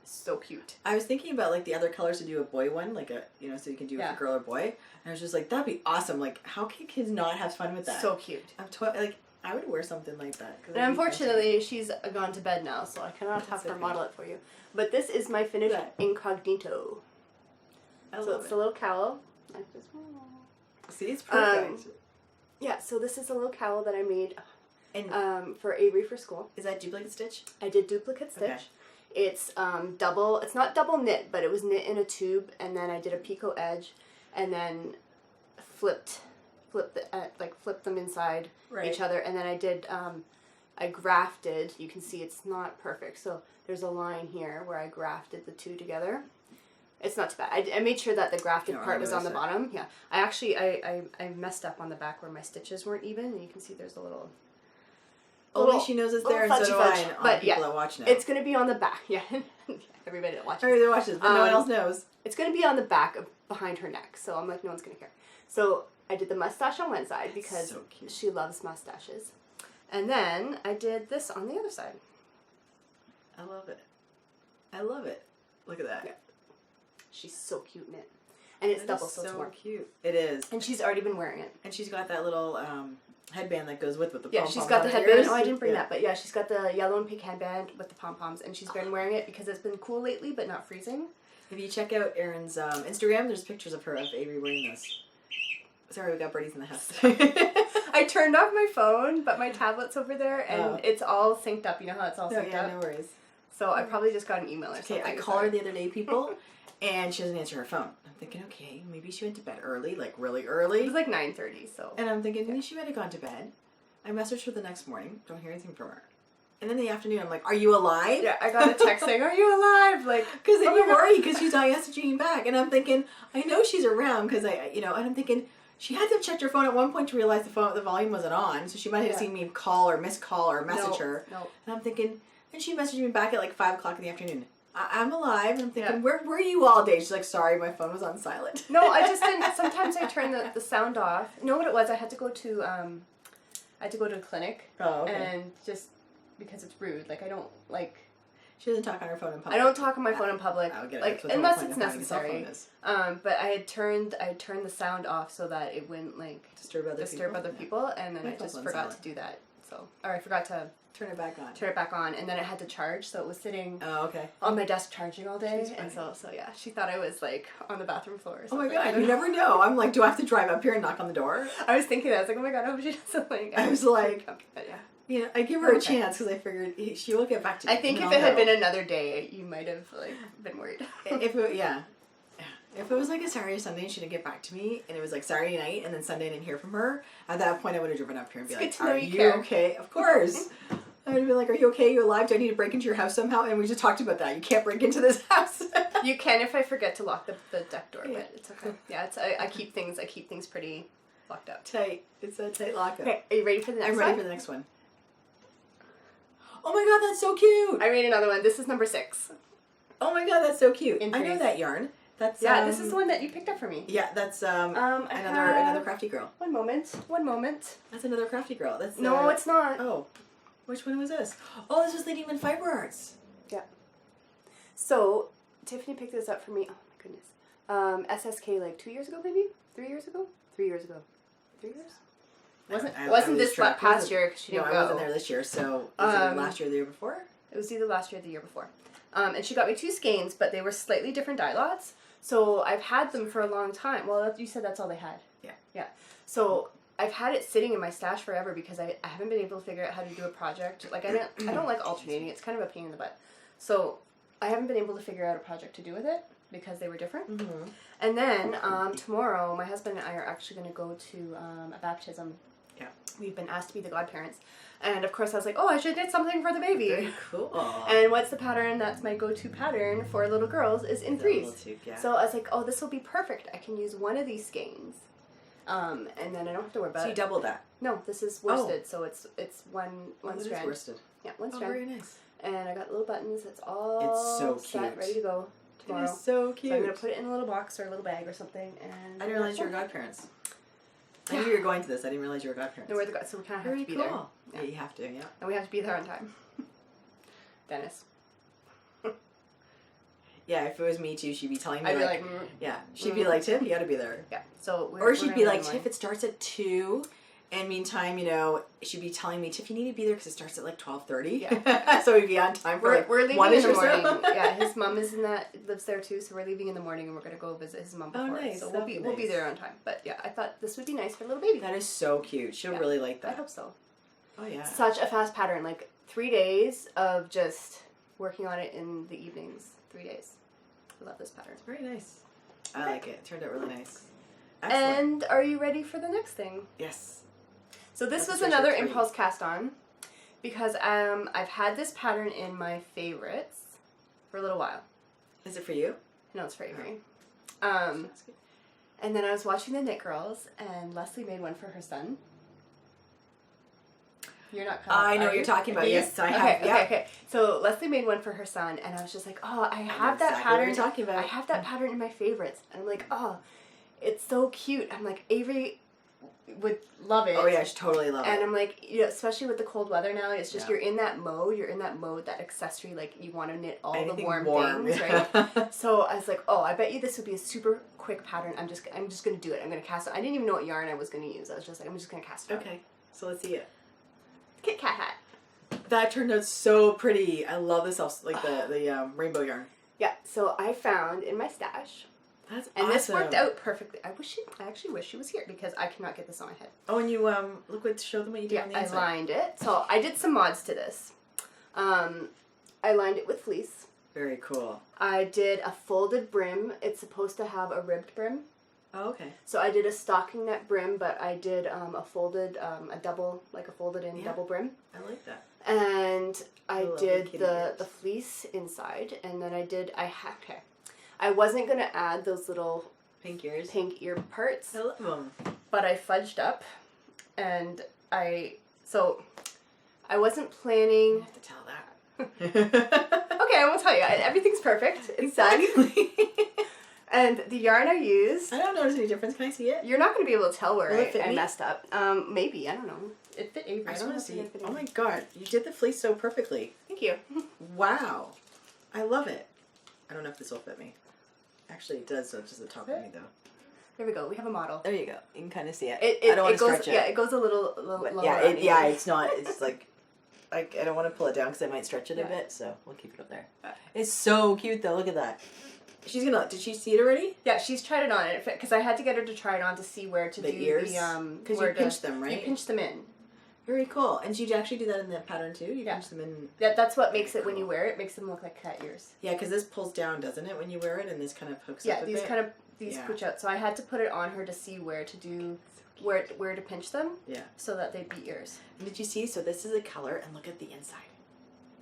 So cute. I was thinking about like the other colors to do a boy one, like a so you can do it for girl or boy. And I was just like, that'd be awesome. Like, how can kids not have fun with that? So cute. I would wear something like that. And unfortunately, she's gone to bed now, so I cannot have her model it for you. But this is my finished incognito. So it's a little cowl. Like this one. See, it's perfect. Yeah, so this is a little cowl that I made and for Avery for school. Is that duplicate stitch? I did duplicate stitch. Okay. It's double. It's not double knit, but it was knit in a tube, and then I did a picot edge, and then flipped them inside each other, and then I did. I grafted. You can see it's not perfect, so there's a line here where I grafted the 2 together. It's not too bad. I made sure that the grafted part was on the bottom. Yeah, I actually I messed up on the back where my stitches weren't even, and you can see there's a little. Only she knows it's there, and so do I. And all people that watch now. It's gonna be on the back. Yeah, everybody that watches. Everybody that watches, but no one else knows. It's gonna be on the back behind her neck, so I'm like, no one's gonna care. So I did the mustache on one side because she loves mustaches, and then I did this on the other side. I love it. I love it. Look at that. Yeah. She's so cute knit. And it's double, so it's warm. Cute. It is. And she's already been wearing it. And she's got that little headband that goes with the pom-poms. Yeah, she's got the headband. Oh, I didn't bring that. But yeah, she's got the yellow and pink headband with the pom-poms. And she's been wearing it because it's been cool lately, but not freezing. If you check out Erin's Instagram, there's pictures of Avery wearing this. Sorry, we got birdies in the house. I turned off my phone, but my tablet's over there, and it's all synced up. You know how it's all synced up? No worries. So I probably just got an email or something. Okay, I called her the other day, people, and she doesn't answer her phone. I'm thinking, okay, maybe she went to bed early, like really early. It was like 9:30, so. And I'm thinking, maybe she might have gone to bed. I messaged her the next morning. Don't hear anything from her. And then in the afternoon, I'm like, are you alive? Yeah, I got a text saying, are you alive? Like, because then you worry because she's not messaging back. And I'm thinking, I know she's around because and I'm thinking, she had to have checked her phone at one point to realize the volume wasn't on. So she might have seen me call or miss call or message her. No. And I'm thinking, and she messaged me back at like 5 o'clock in the afternoon. I'm alive. And I'm thinking, where were you all day? She's like, sorry, my phone was on silent. No, I just didn't. Sometimes I turn the sound off. You know what it was? I had to go to a clinic. Oh, okay. And just because it's rude. Like, I don't like. She doesn't talk on her phone in public. I don't talk on my phone in public. I'll get it. Like, unless it's necessary. But I had turned the sound off so that it wouldn't like disturb other people, and then I just forgot to do that. So, or I forgot to turn it back on. And then it had to charge, so it was sitting okay. on my desk charging all day, and so yeah, she thought I was like on the bathroom floor or something. Oh my god, you never know. I'm like, do I have to drive up here and knock on the door? I was thinking that. I was like, oh my god, I hope she doesn't like. I was like, but yeah. You know, I give her a chance because I figured she will get back to me. I think if it had been another day, you might have like been worried. If it was like a Saturday or Sunday and she didn't get back to me, and it was like Saturday night and then Sunday I didn't hear from her, at that point I would have driven up here and be like, are you okay? Of course. I would have been like, are you okay? Are you alive? Do I need to break into your house somehow? And we just talked about that. You can't break into this house. You can if I forget to lock the deck door, but it's okay. Yeah, I keep things pretty locked up. Tight. It's a tight lockup. Okay, are you ready for the next one? I'm ready for the next one. Oh my god, that's so cute! I made another one. This is number 6. Oh my god, that's so cute. I know that yarn. That's this is the one that you picked up for me. Yeah, that's another crafty girl. One moment. That's another crafty girl. That's no, it's not. Oh, which one was this? Oh, this was Lady in Fiber Arts. Yeah. So Tiffany picked this up for me. Oh my goodness. SSK like 2 years ago, maybe 3 years ago. 3 years ago. 3 years. Wasn't this past year because she didn't go. I wasn't there this year, so was it last year or the year before? It was either last year or the year before. And she got me 2 skeins, but they were slightly different dye lots. So I've had them for a long time. Well, you said that's all they had. Yeah. Yeah. So I've had it sitting in my stash forever because I haven't been able to figure out how to do a project. Like I don't like alternating. It's kind of a pain in the butt. So I haven't been able to figure out a project to do with it because they were different. Mm-hmm. And then tomorrow, my husband and I are actually going to go to a baptism. Yeah. We've been asked to be the godparents. And of course I was like, oh, I should get something for the baby. Very cool. And what's the pattern that's my go-to pattern for little girls is in threes. Yeah. So I was like, oh, this will be perfect. I can use one of these skeins. And then I don't have to worry about it. So you doubled that? No, this is worsted, so it's one strand. It is worsted. Yeah, one strand. Very nice. And I got little buttons. It's all set, ready to go tomorrow. It is so cute. So I'm going to put it in a little box or a little bag or something. And I didn't realize you were godparents. I knew you were going to this. I didn't realize you were godparents. No, we're the god, so we kind of have to be there. Yeah, you have to, yeah. And we have to be there on time. Dennis. Yeah, if it was me too, she'd be telling me I'd be like yeah, she'd be like, Tiff, you gotta be there. Yeah. So or she'd be like, Tiff, it starts at 2. And meantime, she'd be telling me, Tiff, you need to be there because it starts at like 12:30. Yeah. So we'd be on time for we're leaving one in the morning. So. Yeah, his mom lives there too, so we're leaving in the morning and we're gonna go visit his mom before. Oh, nice. So we'll be there on time. But yeah, I thought this would be nice for a little baby. That is so cute. She'll really like that. I hope so. Oh yeah. Such a fast pattern. Like 3 days of just working on it in the evenings. 3 days. I love this pattern. It's very nice. I like it. It turned out really nice. Excellent. And are you ready for the next thing? Yes. So this was another impulse cast on because I've had this pattern in my favorites for a little while. Is it for you? No, it's for Avery. And then I was watching the Knit Girls and Leslie made one for her son. You're not caught. I know what you're talking about. Yes, I have. Okay. So Leslie made one for her son, and I was just like, oh, I have that pattern. What you're talking about. I have that pattern in my favorites, and I'm like, oh, it's so cute. I'm like, Avery would love it. Oh yeah, she totally love it. And I'm like, especially with the cold weather now, it's just you're in that mode. You're in that mode, that accessory, like you want to knit all the warm things, right? So I was like, oh, I bet you this would be a super quick pattern. I'm just gonna do it. I'm gonna cast it. I didn't even know what yarn I was gonna use. I was just like, I'm just gonna cast it. Okay, so let's see it. Kit Kat hat. That turned out so pretty. I love this, like the rainbow yarn. Yeah. So I found in my stash. That's and awesome. This worked out perfectly. I actually wish she was here because I cannot get this on my head. Oh, and you show them what you did on the inside. I lined it. So I did some mods to this. I lined it with fleece. Very cool. I did a folded brim. It's supposed to have a ribbed brim. Oh, okay. So I did a stocking neck brim, but I did a folded, a double, like a folded in double brim. I like that. And I did kitty the ears. fleece inside, and then I wasn't gonna add those little Pink ears. pink ear parts, I love them. but I fudged up, and I wasn't planning. You have to tell that. Okay, I won't tell you. Everything's perfect. It's done. Exactly. And the yarn I used, I don't notice any difference. Can I see it? you're not going to be able to tell where Will it fit I me? messed up. Maybe, I don't know. It fit Avery. I just don't want know to if see. it fit Oh Avery. my god, you did the fleece so perfectly. Thank you. Wow. I love it. I don't know if this will fit me. Actually, it does, so it's just the top of me, though. There we go. We have a model. There you go. You can kind of see it. It I don't want to goes, stretch it. Yeah, it goes a little But lower. yeah, on you. it's not. It's like, I don't want to pull it down because I might stretch it a bit, so we'll keep it up there. It's so cute, though. Look at that. She's gonna. Did she see it already? Yeah, she's tried it on, because I had to get her to try it on to see where to The do ears? the Because you pinch them, right? You pinch them in. Very cool. And you actually do that in the pattern too? You pinch them in. That's what makes it when you wear it. Makes them look like cat ears. Yeah, because this pulls down, doesn't it, when you wear it, and this kind of hooks up Yeah, a these bit? kind of pooch out. So I had to put it on her to see where to do where to pinch them. Yeah. So that they'd be ears. And did you see? So this is a color, and look at the inside.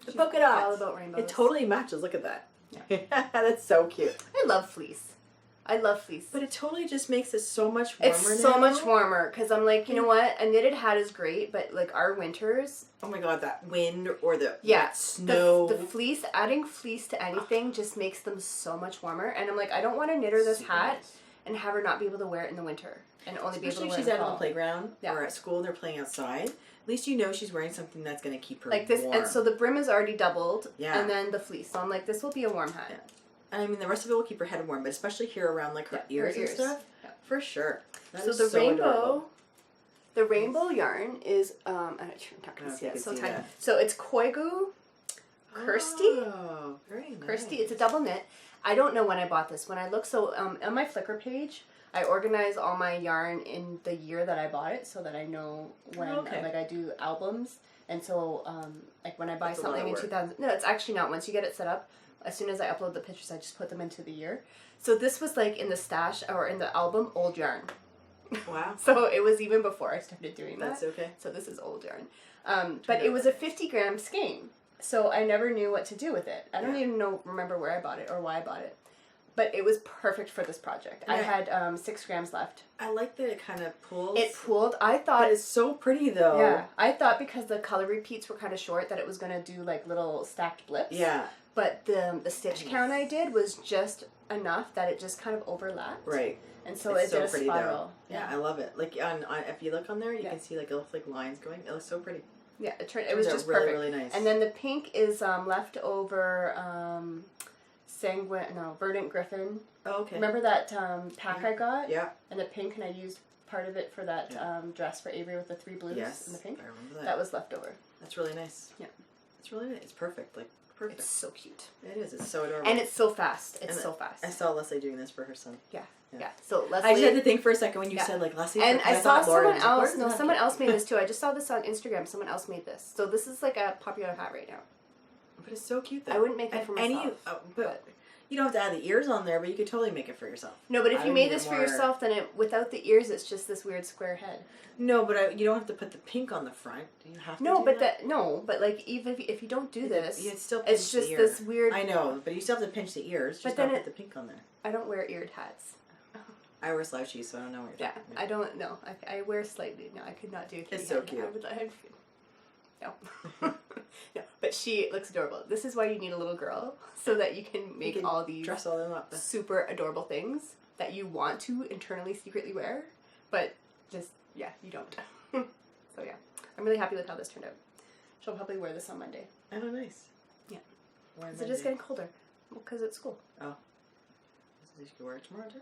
The She's polka dots. all about rainbows. It totally matches. Look at that. Yeah. That's so cute. I love fleece. I love fleece. But it totally just makes it so much warmer It's so now. much warmer because I'm like, you know what? A knitted hat is great, but like our winters, Oh my god, that wind or the yeah, snow. The fleece, adding fleece to anything just makes them so much warmer. And I'm like, I don't want to knit her this Super hat nice. and have her not be able to wear it in the winter and only be able Especially to if wear she's it in out the on the fall. playground Yeah. or at school and they're playing outside. At least you know she's wearing something that's going to keep her Like this, warm. and so the brim is already doubled, Yeah. and then the fleece. So I'm like, this will be a warm hat. Yeah. And I mean, the rest of it will keep her head warm, but especially here around like her ears and stuff, for sure. That So is the rainbow, adorable. the rainbow yarn is I'm not I gonna don't see it. think So I see tiny. that. So it's Koigu, Kirsty. Oh, very nice. Kirsty. It's a double knit. I don't know when I bought this. When I look, so on my Flickr page, I organize all my yarn in the year that I bought it, so that I know when. Okay. Like I do albums, and so like when I buy That's a lot something of in work. 2000. No, it's actually not. Once you get it set up, as soon as I upload the pictures, I just put them into the year. So this was like in the stash or in the album, old yarn. Wow. So it was even before I started doing that. That's okay. So this is old yarn. But it was a 50-gram skein. So I never knew what to do with it. I don't even remember where I bought it or why I bought it. But it was perfect for this project. I had 6 grams left. I like that it kind of pulls. It pooled. I thought... But it's so pretty, though. Yeah. I thought because the color repeats were kind of short that it was going to do like little stacked blips. Yeah. But the stitch count I did was just enough that it just kind of overlapped. Right. And so It's it did a pretty, spiral. though. Yeah, I love it. Like on if you look on there, you can see like little like lines going. It looks so pretty. Yeah, it was just really, perfect. really nice. And then the pink is leftover Verdant Griffin. Oh, okay. Remember that pack I got? Yeah. And the pink, and I used part of it for that dress for Avery with the 3 blues Yes. and the pink. I remember that. That was leftover. That's really nice. Yeah. It's really nice. It's perfect. Like perfect. It's so cute. It is. It's so adorable. And it's so fast. It's And so fast. I saw Leslie doing this for her son. Yeah. Yeah. Yeah. So Leslie. I just had to think for a second when you said like Leslie. And I saw thought Laura someone was like, else. "Where's No, that someone kid?" else made this too. I just saw this on Instagram. Someone else made this. So this is like a popular hat right now. But it's so cute though. I wouldn't make it for myself. But you don't have to add the ears on there, but you could totally make it for yourself. No, but if I you would made make it this for more- yourself, then without the ears, it's just this weird square head. No, but you don't have to put the pink on the front. Do you have to? No, do but that? but like even if you don't do this, you still it's pinch just the ear. this weird. I know, but you still have to pinch the ears. But Just then not put the pink on there. I don't wear eared hats. I wear slouchies, so I don't know what you're Yeah, talking about. I don't know. I wear slightly. No, I could not do a kitty It's so hat. cute. No. No, but she looks adorable. This is why you need a little girl, so that you can make can all these Dress all them up. super adorable things that you want to internally secretly wear, but just, yeah, you don't. So yeah, I'm really happy with how this turned out. She'll probably wear this on Monday. I know, nice. Yeah. Why Is it just getting colder? Well, because it's school. Oh. You could wear it tomorrow too?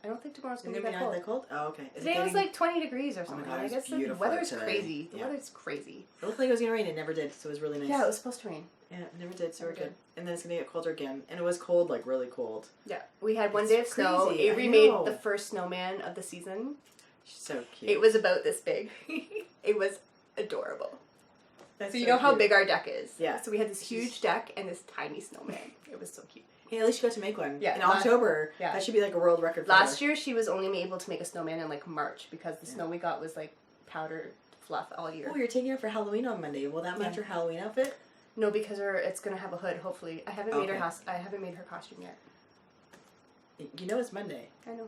I don't think tomorrow's It's going gonna to be be not that cold. that cold? Oh, okay. Is Today it was like 20 degrees or something. God, it was I guess the beautiful weather's today. crazy. The Yeah. weather's crazy. It looked like it was gonna rain. It never did, so it was really nice. Yeah, it was supposed to rain. Yeah, it never did, so we're Never good. And then it's gonna get colder again. And it was cold, like really cold. Yeah, we had one It's day of snow. crazy, I Avery made know. the first snowman of the season. She's so cute. It was about this big. It was adorable. That's So you know how cute. big our deck is. Yeah. So we had this huge deck and this tiny snowman. It was so cute. Hey, at least you got to make one. Yeah, in October. yeah. That should be like a world record for Last her. year, she was only able to make a snowman in like March because the snow we got was like powdered fluff all year. Oh, you're taking her for Halloween on Monday. Will that match her Halloween outfit? No, because it's gonna have a hood. Hopefully, I haven't made her costume yet. You know it's Monday. I know.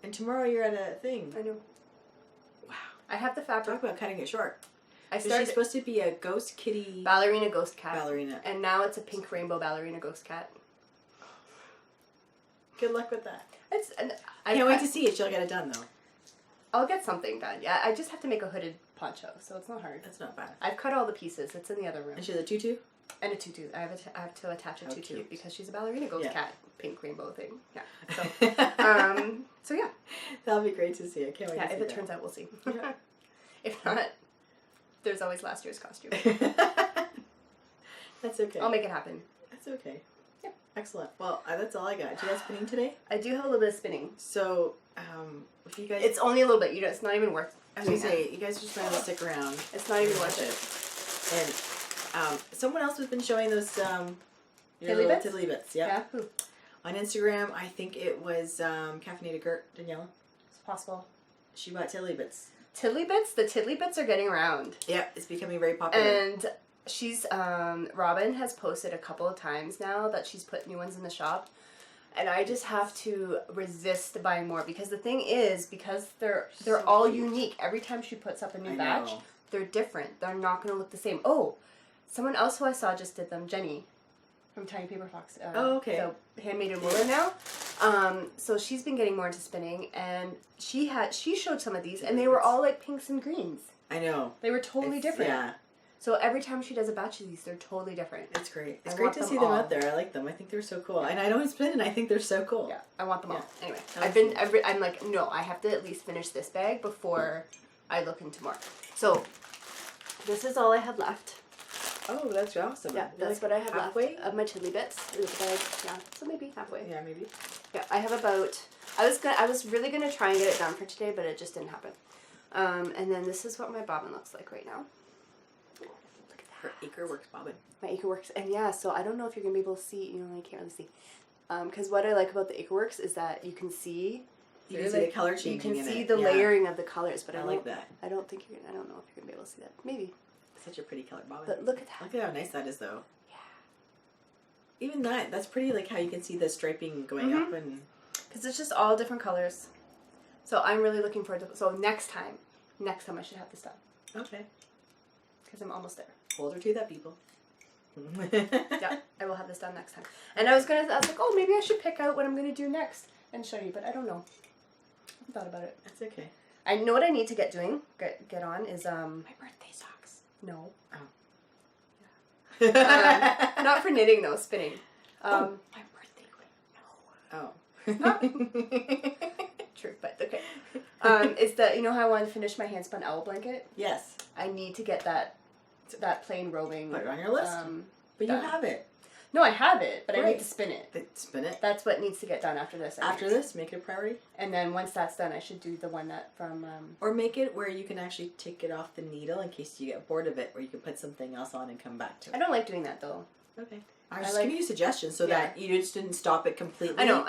And tomorrow you're at a thing. I know. Wow. I have the fabric. Talk about cutting it short. She's supposed to be a ghost kitty ballerina ghost cat. Ballerina. And now it's a pink rainbow ballerina ghost cat. Good luck with that. I can't wait to see it. She'll get it done though. I'll get something done. Yeah, I just have to make a hooded poncho, so it's not hard. That's not bad. I've cut all the pieces. It's in the other room. And she's a tutu? And a tutu. I have to attach a tutu cute. because she's a ballerina ghost cat. Pink rainbow thing. Yeah. So yeah. That'll be great to see. I can't wait to see if it turns out, we'll see. Yeah. If not, there's always last year's costume. That's okay. I'll make it happen. That's okay. Yeah. Excellent. Well, that's all I got. Do you guys spinning today? I do have a little bit of spinning. So, if you guys... It's only a little bit. It's not even worth I was going to say, you guys just might want to stick around. It's not even worth it. And someone else has been showing those Tiddly bits? Tiddly bits. Yep. Yeah. Who? On Instagram, I think it was Caffeinated Gert, Daniela. It's possible. She bought Tiddly bits. Tiddly bits? The Tiddly bits are getting around. Yeah, it's becoming very popular. And she's, Robin has posted a couple of times now that she's put new ones in the shop. And I just have to resist buying more because the thing is, because they're So all cute. unique. Every time she puts up a new I batch, know. they're different. They're not going to look the same. Oh, someone else who I saw just did them, Jenny from Tiny Paper Fox. Oh, okay. So handmade and woolen now. So she's been getting more into spinning, and she showed some of these, and they were all like pinks and greens. I know. They were totally different. Yeah. So every time she does a batch of these, they're totally different. It's great. It's I great want to them see them all. out there. I like them. I think they're so cool. And I don't spin, and I think they're so cool. Yeah, I want them all. Anyway, That's I'm like, no, I have to at least finish this bag before I look into more. So, this is all I had left. Oh, that's awesome. Yeah, You're that's like what I have halfway? left of my Tiddly bits. It was a bag, yeah, so maybe halfway. Yeah, maybe. Yeah, I have about. I was really gonna try and get it done for today, but it just didn't happen. And then this is what my bobbin looks like right now. Look at that. Her Acre Works bobbin. My Acreworks, and yeah, so I don't know if you're gonna be able to see. You know, I can't really see. Because what I like about the Acreworks is that you can see. You can see the color You changing can in see it. the Yeah. layering of the colors, but I I like that. I don't think I don't know if you're gonna be able to see that. Maybe. Such a pretty color bobbin. But look at that. Look at how nice that is, though. Yeah. Even that's pretty, like how you can see the striping going up and... Because it's just all different colors. So I'm really looking forward to. So next time I should have this done. Okay. Because I'm almost there. Hold her to that, people. Yeah, I will have this done next time. And I was like, oh, maybe I should pick out what I'm gonna do next and show you, but I don't know. I haven't thought about it. That's okay. I know what I need to get on is My birthday socks. no. Oh. Not for knitting though, spinning. My birthday queen. No. Oh. True, but okay. It's the, you know how I want to finish my handspun owl blanket? Yes. I need to get that plain roving. Put it on your list. But you done. have it. No, I have it, but I Right. need to spin it. Spin it. That's what needs to get done after this. After this, make it a priority. And then once that's done, I should do the one that from... Or make it where you can actually take it off the needle in case you get bored of it, where you can put something else on and come back to it. I don't like doing that though. Okay. I was just giving you suggestions so that you just didn't stop it completely. I know.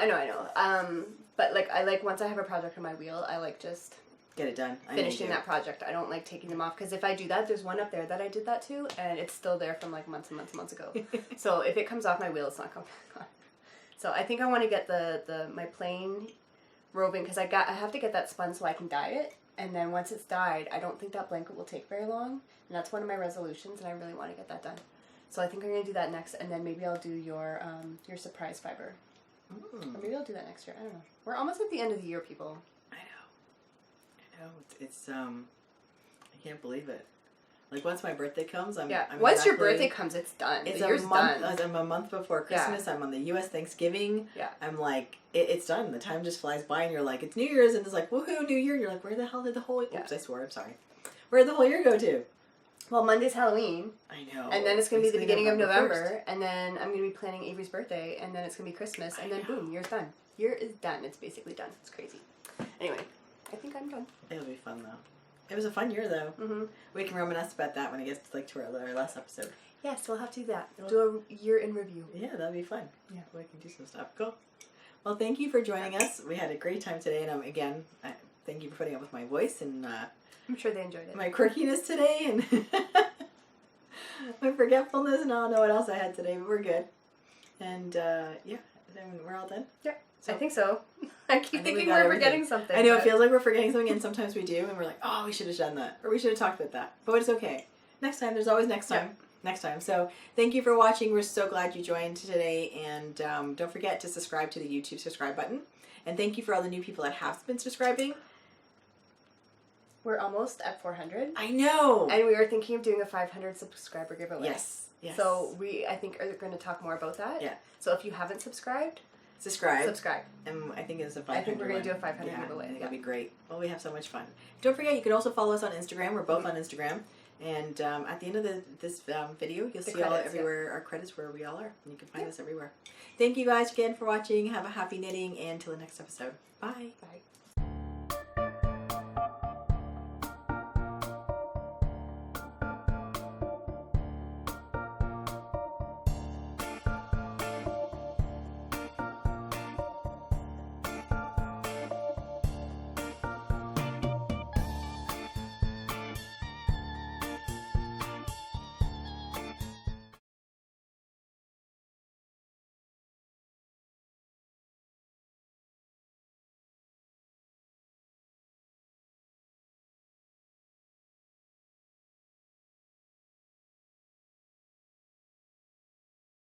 But like, I like once I have a project on my wheel, I like just... Get it done. Finishing that project. I don't like taking them off because if I do that, there's one up there that I did that to, and it's still there from like months and months and months ago. So if it comes off my wheel, it's not coming back on. So I think I want to get my plain roving because I have to get that spun so I can dye it, and then once it's dyed, I don't think that blanket will take very long, and that's one of my resolutions, and I really want to get that done. So I think I'm gonna do that next, and then maybe I'll do your surprise fiber, or maybe I'll do that next year. I don't know. We're almost at the end of the year, people. I know. It's I can't believe it. Like once my birthday comes, I'm once your birthday comes, it's done. It's the year's a month. done. I'm a month before Christmas. I'm on the U.S. Thanksgiving. Yeah. I'm like, it's done. The time just flies by, and you're like, it's New Year's, and it's like, woohoo, New Year. And you're like, where the hell did the whole? Oops, I swore. I'm sorry. Where did the whole year go to? Well, Monday's Halloween. I know. And then it's going to be the beginning of November, 1st. and then I'm going to be planning Avery's birthday, and then it's going to be Christmas, and then boom, year's done. Year is done. It's basically done. It's crazy. Anyway, I think I'm done. It'll be fun though. It was a fun year though. Mm-hmm. We can reminisce about that when it gets to our last episode. Yes, we'll have to do that. Do a year in review. Yeah, that'd be fun. Yeah. We can do some stuff. Cool. Well, thank you for joining us. We had a great time today, and again, thank you for putting up with my voice and I'm sure they enjoyed it. my quirkiness today and my forgetfulness, and I don't know what else I had today, but we're good. And yeah, then we're all done. Yeah, so, I think so. I keep thinking we're forgetting something. I know, it feels like we're forgetting something, and sometimes we do, and we're like, oh, we should have done that, or we should have talked about that. But it's okay. Next time, there's always next time. Next time. So thank you for watching. We're so glad you joined today, and don't forget to subscribe to the YouTube subscribe button. And thank you for all the new people that have been subscribing. We're almost at 400. I know. And we were thinking of doing a 500 subscriber giveaway. Yes. Yes. So I think, are going to talk more about that. Yeah. So if you haven't subscribed, subscribe. And I think it's a 500. I think we're going to do a 500 giveaway. giveaway. I think that'd be great. Well, we have so much fun. Don't forget, you can also follow us on Instagram. We're both on Instagram. And at the end of this video, you'll see credits, all everywhere our credits where we all are. And you can find us everywhere. Thank you guys again for watching. Have a happy knitting, and until the next episode. Bye. Bye.